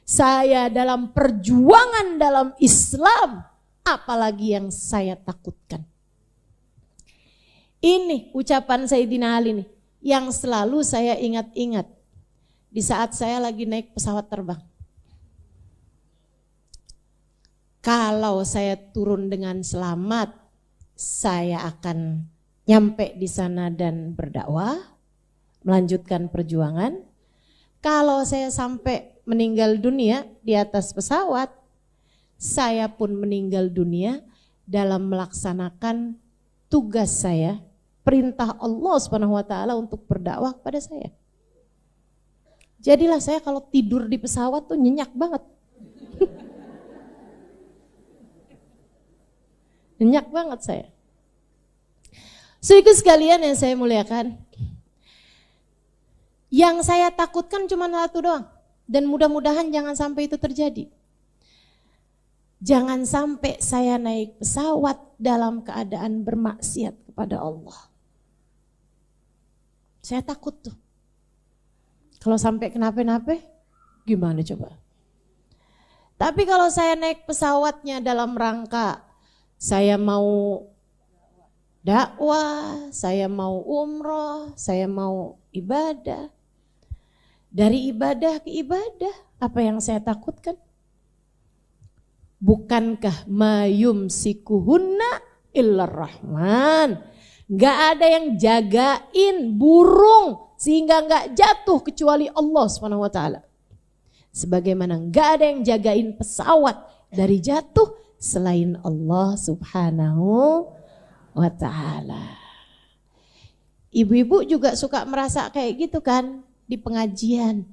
saya dalam perjuangan dalam Islam, apalagi yang saya takutkan. Ini ucapan Sayyidina Ali nih, yang selalu saya ingat-ingat di saat saya lagi naik pesawat terbang. Kalau saya turun dengan selamat, saya akan nyampe di sana dan berdakwah, melanjutkan perjuangan. Kalau saya sampai meninggal dunia di atas pesawat, saya pun meninggal dunia dalam melaksanakan tugas saya, perintah Allah SWT untuk berdakwah kepada saya. Jadilah saya kalau tidur di pesawat tuh nyenyak banget. Nyenyak banget saya. Saudaraku sekalian yang saya muliakan, yang saya takutkan cuma satu doang. Dan mudah-mudahan jangan sampai itu terjadi. Jangan sampai saya naik pesawat dalam keadaan bermaksiat kepada Allah. Saya takut tuh. Kalau sampai kenapa-napa, gimana coba? Tapi kalau saya naik pesawatnya dalam rangka saya mau dakwah, saya mau umroh, saya mau ibadah. Dari ibadah ke ibadah, apa yang saya takutkan? Bukankah mayum sikuhunna illar rahman? Gak ada yang jagain burung sehingga gak jatuh kecuali Allah SWT. Sebagaimana gak ada yang jagain pesawat dari jatuh selain Allah Subhanahu wa ta'ala. Ibu-ibu juga suka merasa kayak gitu kan di pengajian.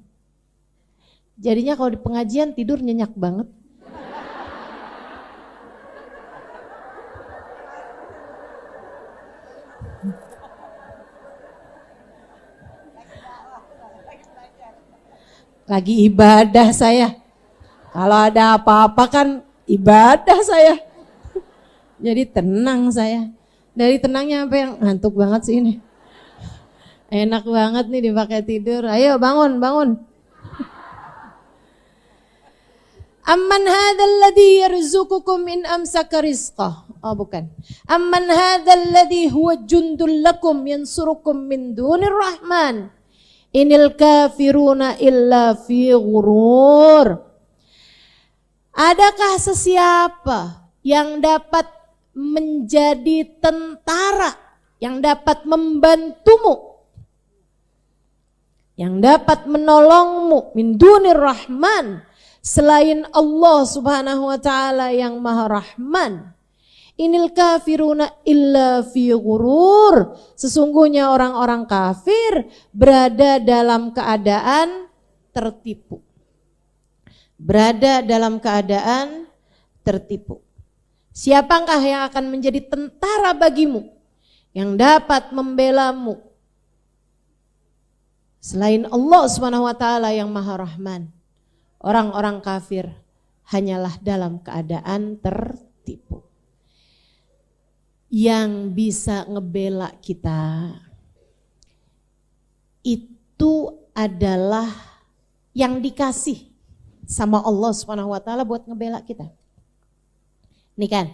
Jadinya kalau di pengajian tidur nyenyak banget. Lagi ibadah saya. Kalau ada apa-apa kan ibadah saya. Jadi tenang saya. Dari tenangnya sampai yang ngantuk banget sih ini. Enak banget nih dipakai tidur. Ayo bangun, bangun. Amman hadzal ladzi yarzuqukum in amsaka rizqah. Oh bukan. Amman hadzal ladzi huwa jundul lakum yansurukum min dunir rahman. Inil kafiruna illa fi ghurur. Adakah sesiapa yang dapat menjadi tentara, yang dapat membantumu, yang dapat menolongmu min dunir rahman, selain Allah Subhanahu wa ta'ala yang maha rahman. Inil kafiruna illa fi ghurur. Sesungguhnya orang-orang kafir berada dalam keadaan tertipu. Berada dalam keadaan tertipu. Siapakah yang akan menjadi tentara bagimu, yang dapat membelamu selain Allah Subhanahu wa ta'ala yang maha rahman? Orang-orang kafir hanyalah dalam keadaan tertipu. Yang bisa ngebela kita itu adalah yang dikasih sama Allah Subhanahu wa ta'ala buat ngebela kita. Nih kan,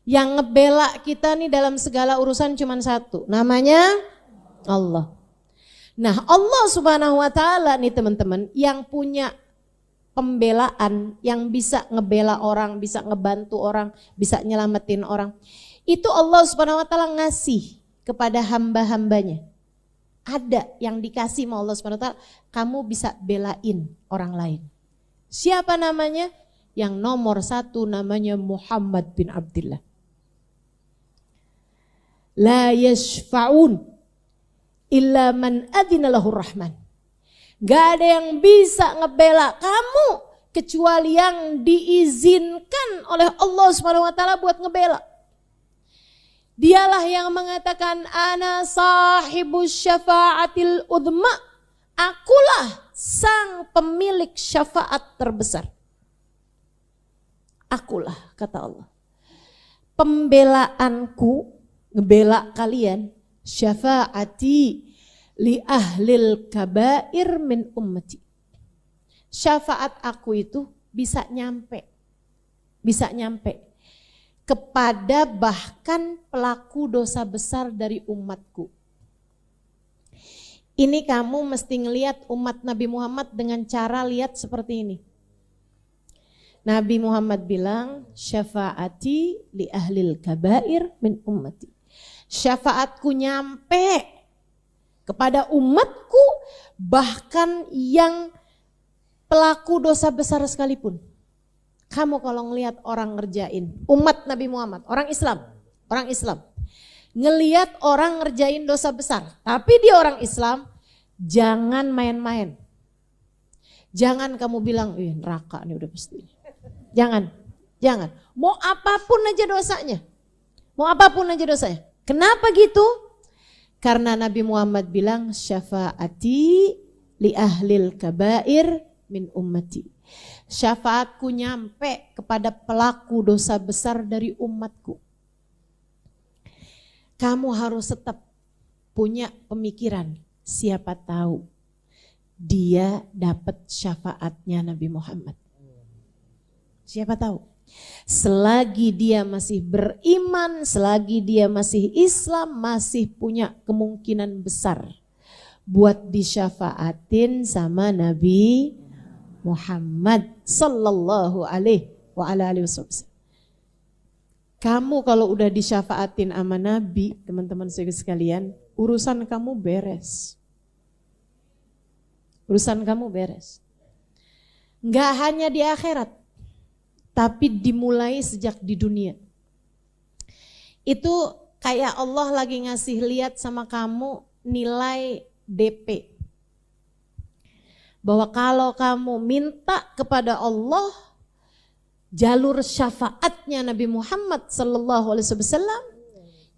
yang ngebela kita nih dalam segala urusan cuma satu, namanya Allah. Nah Allah Subhanahu wa ta'ala nih teman-teman yang punya pembelaan, yang bisa ngebela orang, bisa ngebantu orang, bisa nyelamatin orang. Itu Allah Subhanahu wa ta'ala ngasih kepada hamba-hambanya. Ada yang dikasih sama Allah Subhanahu wa ta'ala, kamu bisa belain orang lain. Siapa namanya? Yang nomor satu namanya Muhammad bin Abdullah. La yashfa'un illa man adina lahur rahman. Gak ada yang bisa ngebela kamu kecuali yang diizinkan oleh Allah Subhanahu wa taala buat ngebela. Dialah yang mengatakan ana sahibus syafaatil udhma. Akulah sang pemilik syafaat terbesar. Akulah, kata Allah. Pembelaanku, ngebela kalian, syafaati li ahlil kabair min ummati. Syafaat aku itu bisa nyampe kepada bahkan pelaku dosa besar dari umatku. Ini kamu mesti ngelihat umat Nabi Muhammad dengan cara lihat seperti ini. Nabi Muhammad bilang, syafaati li ahlil kabair min ummati. Syafaatku nyampe kepada umatku bahkan yang pelaku dosa besar sekalipun. Kamu kalau ngelihat orang ngerjain, umat Nabi Muhammad, orang Islam, ngelihat orang ngerjain dosa besar, tapi dia orang Islam, jangan main-main. Jangan kamu bilang, neraka nih udah pasti. Jangan. Mau apapun aja dosanya. Kenapa gitu? Karena Nabi Muhammad bilang, syafaati li ahlil kabair min ummati. Syafaatku nyampe kepada pelaku dosa besar dari umatku. Kamu harus tetap punya pemikiran, siapa tahu dia dapat syafaatnya Nabi Muhammad. Siapa tahu. Selagi dia masih beriman, selagi dia masih Islam, masih punya kemungkinan besar buat disyafaatin sama Nabi Muhammad sallallahu alaihi wa ala alihi wasallam. Kamu kalau udah disyafaatin sama Nabi, teman-teman sekalian, urusan kamu beres. Enggak hanya di akhirat, tapi dimulai sejak di dunia. Itu kayak Allah lagi ngasih lihat sama kamu nilai DP. Bahwa kalau kamu minta kepada Allah jalur syafaatnya Nabi Muhammad sallallahu alaihi wasallam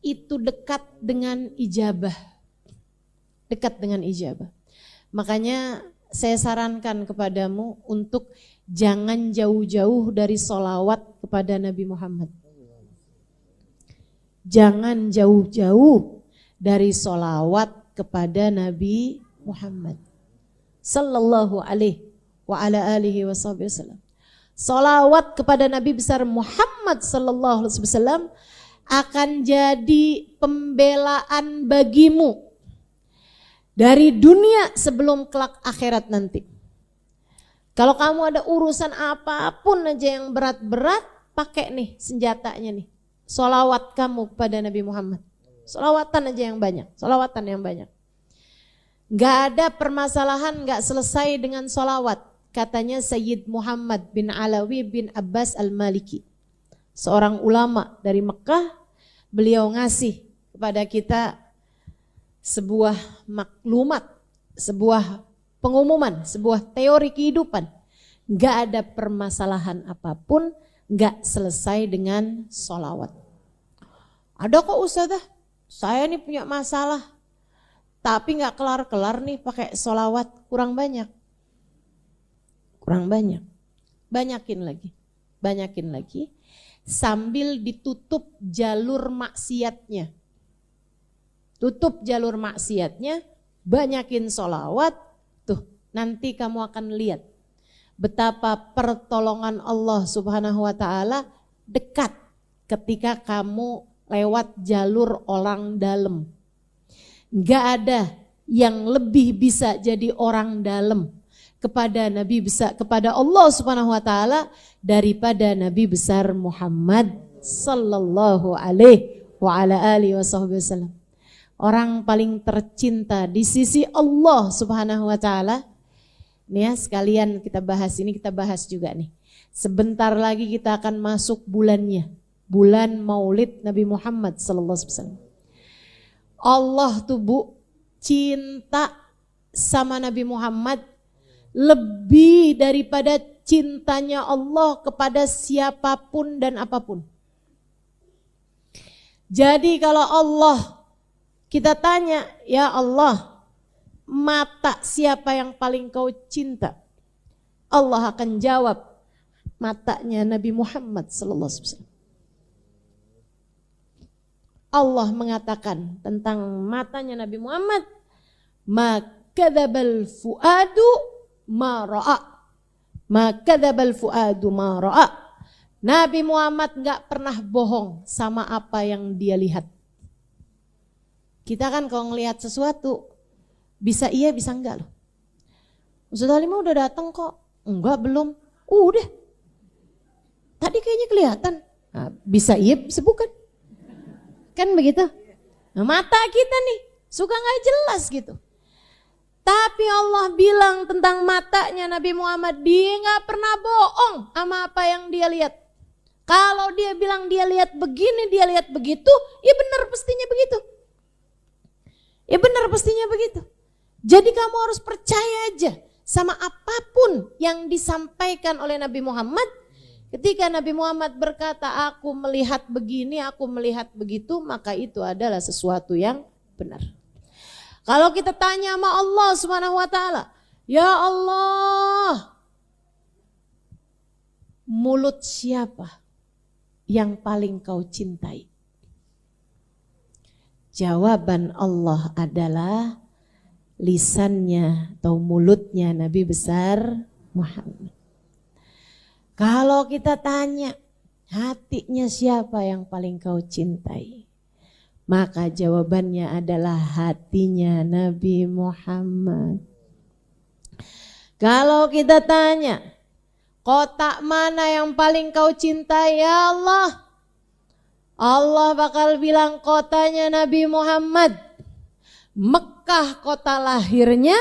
itu dekat dengan ijabah. Makanya saya sarankan kepadamu untuk jangan jauh-jauh dari sholawat kepada Nabi Muhammad. Jangan jauh-jauh dari sholawat kepada Nabi Muhammad sallallahu alaihi wa ala alihi wasallam. Salawat kepada Nabi besar Muhammad sallallahu alaihi wasallam akan jadi pembelaan bagimu dari dunia sebelum kelak akhirat nanti. Kalau kamu ada urusan apapun aja yang berat-berat, pakai nih senjatanya nih. Salawat kamu kepada Nabi Muhammad. Salawatan aja yang banyak, Gak ada permasalahan gak selesai dengan salawat. Katanya Sayyid Muhammad bin Alawi bin Abbas al-Maliki. Seorang ulama dari Mekah, beliau ngasih kepada kita sebuah maklumat, sebuah pengumuman, sebuah teori kehidupan. Gak ada permasalahan apapun gak selesai dengan salawat. Ada kok Ustazah, saya nih punya masalah. Tapi gak kelar-kelar nih pakai sholawat, kurang banyak. Banyakin lagi. Sambil ditutup jalur maksiatnya. Banyakin sholawat. Tuh nanti kamu akan lihat betapa pertolongan Allah Subhanahu wa ta'ala dekat ketika kamu lewat jalur orang dalam. Gak ada yang lebih bisa jadi orang dalam kepada Nabi besar, kepada Allah Subhanahu wa taala daripada Nabi besar Muhammad sallallahu alaihi wa ala alihi wasallam. Orang paling tercinta di sisi Allah Subhanahu wa taala. Nih ya, sekalian kita bahas juga nih. Sebentar lagi kita akan masuk bulannya, bulan Maulid Nabi Muhammad sallallahu alaihi wasallam. Allah tuh Bu cinta sama Nabi Muhammad lebih daripada cintanya Allah kepada siapapun dan apapun. Jadi kalau Allah kita tanya, ya Allah, mata siapa yang paling kau cinta? Allah akan jawab, matanya Nabi Muhammad sallallahu alaihi wasallam. Allah mengatakan tentang matanya Nabi Muhammad, ma kadzabal fuadu ma ra'a. Ma kadzabal fuadu ma ra'a. Nabi Muhammad enggak pernah bohong sama apa yang dia lihat. Kita kan kalau ngelihat sesuatu bisa iya bisa enggak loh. Ustaz Halimah udah datang kok. Enggak belum. Udah. Tadi kayaknya kelihatan. Nah, bisa iya bisa bukan. Kan begitu. Nah, mata kita nih suka enggak jelas gitu. Tapi Allah bilang tentang matanya Nabi Muhammad, dia enggak pernah bohong sama apa yang dia lihat. Kalau dia bilang dia lihat begini, dia lihat begitu, ya benar pastinya begitu. Ya benar pastinya begitu. Jadi kamu harus percaya aja sama apapun yang disampaikan oleh Nabi Muhammad. Ketika Nabi Muhammad berkata, aku melihat begini, aku melihat begitu, maka itu adalah sesuatu yang benar. Kalau kita tanya sama Allah Subhanahu wa taala, ya Allah, mulut siapa yang paling kau cintai? Jawaban Allah adalah lisannya atau mulutnya Nabi besar Muhammad. Kalau kita tanya hatinya siapa yang paling kau cintai, maka jawabannya adalah hatinya Nabi Muhammad. Kalau kita tanya kota mana yang paling kau cintai ya Allah, Allah bakal bilang kotanya Nabi Muhammad. Mekah kota lahirnya,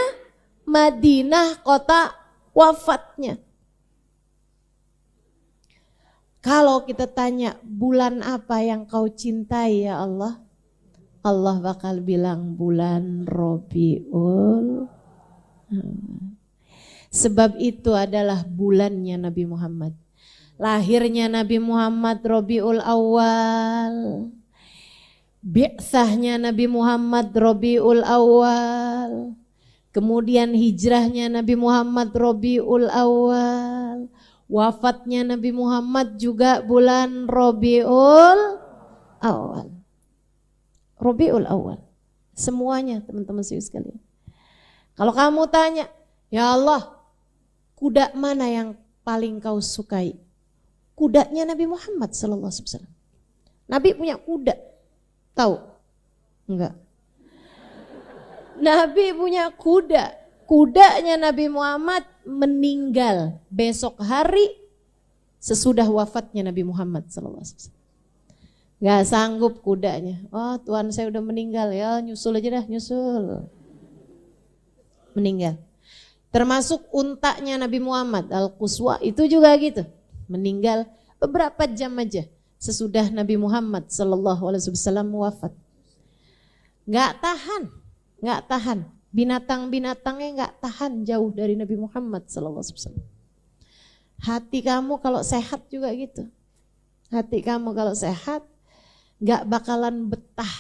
Madinah kota wafatnya. Kalau kita tanya bulan apa yang kau cintai ya Allah, Allah bakal bilang bulan Rabiul. Sebab itu adalah bulannya Nabi Muhammad. Lahirnya Nabi Muhammad Rabiul Awal. Bi'tsahnya Nabi Muhammad Rabiul Awal. Kemudian hijrahnya Nabi Muhammad Rabiul Awal. Wafatnya Nabi Muhammad juga bulan Rabiul Awal. Rabiul Awal. Semuanya teman-teman sekalian. Kalau kamu tanya, ya Allah, kuda mana yang paling kau sukai? Kudanya Nabi Muhammad sallallahu alaihi wasallam. Nabi punya kuda. Tahu? Enggak. Nabi punya kuda. Kudanya Nabi Muhammad meninggal besok hari sesudah wafatnya Nabi Muhammad sallallahu alaihi wasallam. Enggak sanggup kudanya. Oh, Tuhan saya udah meninggal ya, nyusul aja dah, nyusul. Meninggal. Termasuk untanya Nabi Muhammad Al-Quswa itu juga gitu. Meninggal beberapa jam aja sesudah Nabi Muhammad sallallahu alaihi wasallam wafat. Enggak tahan. Binatang-binatangnya enggak tahan jauh dari Nabi Muhammad sallallahu alaihi wasallam. Hati kamu kalau sehat juga gitu. Hati kamu kalau sehat enggak bakalan betah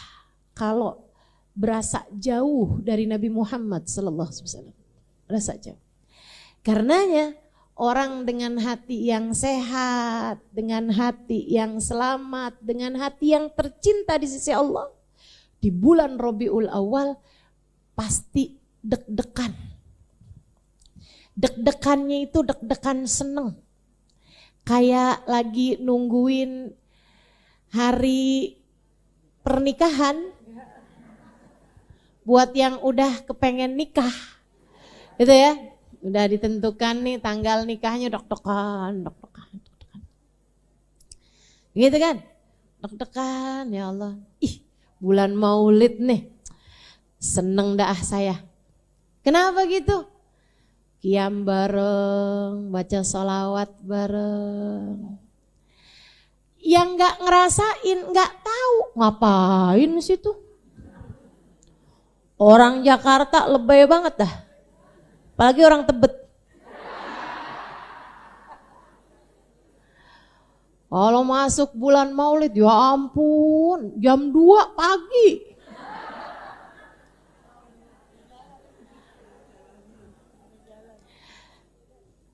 kalau berasa jauh dari Nabi Muhammad sallallahu alaihi wasallam. Berasa jauh. Karenanya orang dengan hati yang sehat, dengan hati yang selamat, dengan hati yang tercinta di sisi Allah, di bulan Rabiul Awal pasti deg-degan. Deg-degannya itu deg-degan seneng. Kayak lagi nungguin hari pernikahan buat yang udah kepengen nikah. Gitu ya. Udah ditentukan nih tanggal nikahnya deg-degan. Gitu kan? Deg-degan ya Allah. Ih, bulan Maulid nih. Seneng dah saya. Kenapa gitu? Qiyam bareng, baca sholawat bareng. Yang gak ngerasain, gak tahu ngapain situ. Orang Jakarta lebay banget dah. Apalagi orang Tebet. Kalau masuk bulan Maulid, ya ampun, jam 2 pagi.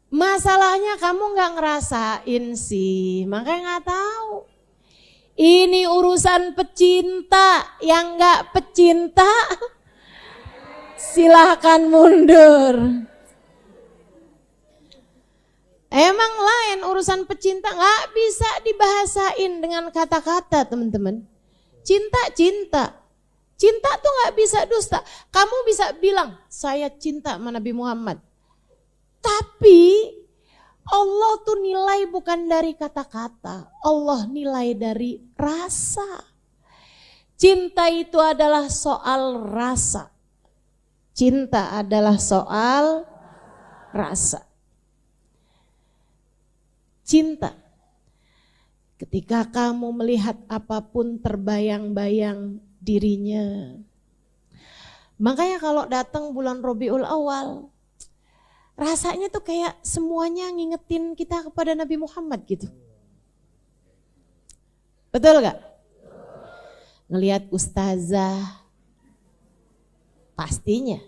Masalahnya kamu nggak ngerasain sih, makanya nggak tahu. Ini urusan pecinta, yang nggak pecinta silahkan mundur. Emang lain urusan pecinta, nggak bisa dibahasain dengan kata-kata, teman-teman. Cinta, cinta. Cinta tuh nggak bisa dusta. Kamu bisa bilang, saya cinta sama Nabi Muhammad. Tapi Allah tuh nilai bukan dari kata-kata. Allah nilai dari rasa. Cinta itu adalah soal rasa. Cinta adalah soal rasa. Cinta. Ketika kamu melihat apapun terbayang-bayang dirinya. Makanya kalau datang bulan Rabiul Awal, rasanya tuh kayak semuanya ngingetin kita kepada Nabi Muhammad gitu. Betul gak? Ngelihat ustazah, pastinya.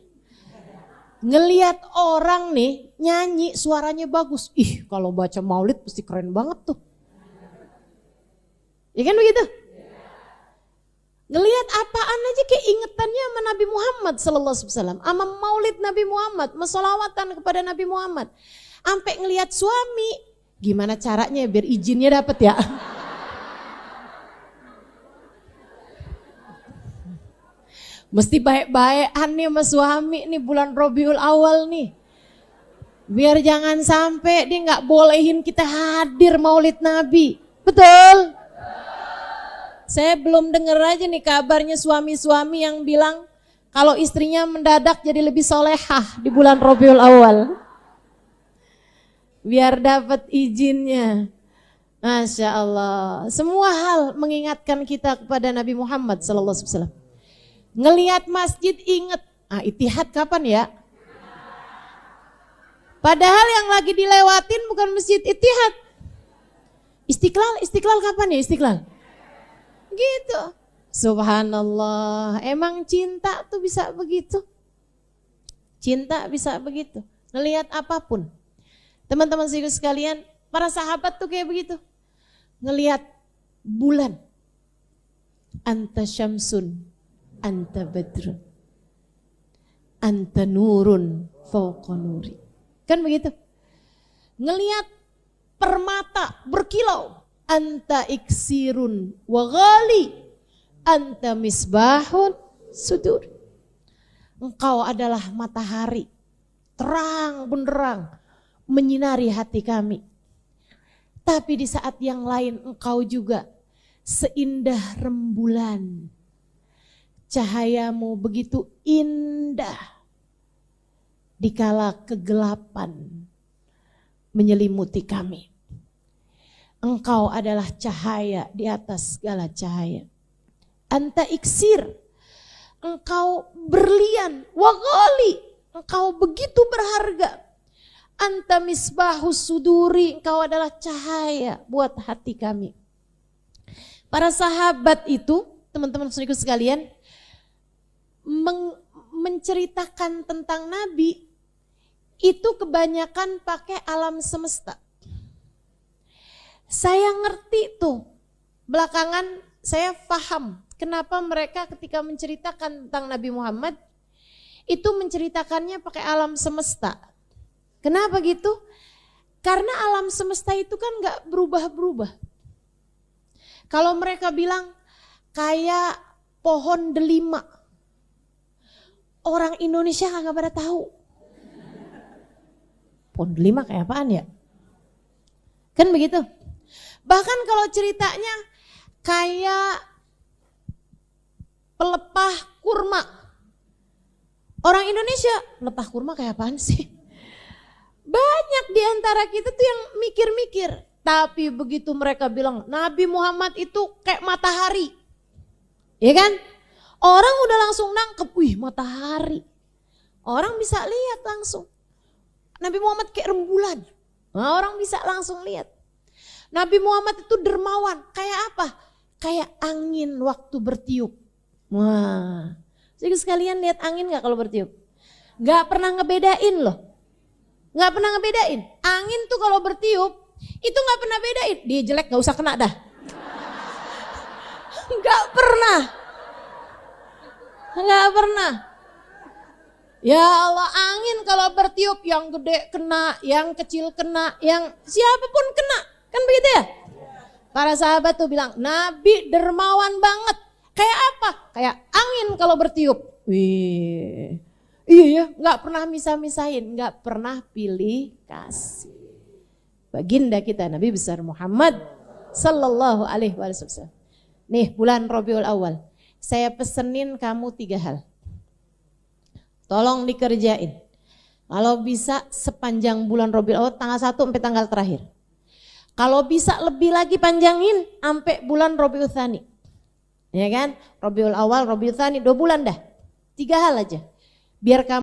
Ngelihat orang nih nyanyi suaranya bagus. Ih, kalau baca maulid pasti keren banget tuh. Ya kan begitu? Ngelihat apaan aja kayak ingetannya sama Nabi Muhammad sallallahu alaihi wasallam, sama maulid Nabi Muhammad, selawatan kepada Nabi Muhammad. Sampai ngelihat suami, gimana caranya biar izinnya dapat ya? Mesti baik-baikan nih sama suami nih bulan Rabiul Awal nih. Biar jangan sampai dia nggak bolehin kita hadir maulid Nabi. Betul? Saya belum dengar aja nih kabarnya suami-suami yang bilang kalau istrinya mendadak jadi lebih solehah di bulan Rabiul Awal. Biar dapat izinnya. Masya Allah. Semua hal mengingatkan kita kepada Nabi Muhammad sallallahu alaihi wasallam. Ngelihat masjid inget, Itihad kapan ya? Padahal yang lagi dilewatin bukan masjid Itihad. Istiqlal kapan ya Istiqlal? Gitu. Subhanallah, emang cinta tuh bisa begitu. Cinta bisa begitu. Ngelihat apapun. Teman-teman sekalian, para sahabat tuh kayak begitu. Ngelihat bulan. Anta syamsun. Anta badrun, anta nurun fauqa nuri. Kan begitu. Ngelihat permata berkilau, anta iksirun wa ghali, anta misbahun sudur. Engkau adalah matahari, terang benderang menyinari hati kami. Tapi di saat yang lain engkau juga seindah rembulan. Cahayamu begitu indah dikala kegelapan menyelimuti kami. Engkau adalah cahaya di atas segala cahaya. Anta iksir, engkau berlian, waghali, engkau begitu berharga. Anta misbahus suduri, engkau adalah cahaya buat hati kami. Para sahabat itu, teman-teman saudaraku sekalian, menceritakan tentang Nabi itu kebanyakan pakai alam semesta. Saya ngerti tuh, belakangan saya paham kenapa mereka ketika menceritakan tentang Nabi Muhammad itu menceritakannya pakai alam semesta. Kenapa gitu? Karena alam semesta itu kan gak berubah-berubah. Kalau mereka bilang kayak pohon delima, orang Indonesia kagak pada tahu. Pohon delima kayak apaan ya? Kan begitu. Bahkan kalau ceritanya kayak pelepah kurma. Orang Indonesia, pelepah kurma kayak apaan sih? Banyak di antara kita tuh yang mikir-mikir. Tapi begitu mereka bilang Nabi Muhammad itu kayak matahari. Ya kan? Orang udah langsung nangkep, wih matahari. Orang bisa lihat langsung. Nabi Muhammad kayak rembulan. Nah, orang bisa langsung lihat. Nabi Muhammad itu dermawan. Kayak apa? Kayak angin waktu bertiup. Wah, jadi sekalian lihat angin gak kalau bertiup? Gak pernah ngebedain loh. Gak pernah ngebedain. Angin tuh kalau bertiup, itu gak pernah bedain. Dia jelek gak usah kena dah. Gak pernah. Gak pernah. Ya Allah, angin kalau bertiup yang gede kena, yang kecil kena, yang siapapun kena. Kan begitu ya? Para sahabat tuh bilang, Nabi dermawan banget. Kayak apa? Kayak angin kalau bertiup. Wih, iya ya, gak pernah misah-misahin, gak pernah pilih kasih. Baginda kita Nabi besar Muhammad sallallahu alaihi wasallam. Nih bulan Rabiul Awal, saya pesenin kamu 3 hal. Tolong dikerjain. Kalau bisa sepanjang bulan Rabiul Awal tanggal 1 sampai tanggal terakhir. Kalau bisa lebih lagi panjangin sampai bulan Rabiul Tsani. Ya kan? Rabiul Awal, Rabiul Tsani 2 bulan dah. 3 hal aja. Biar kamu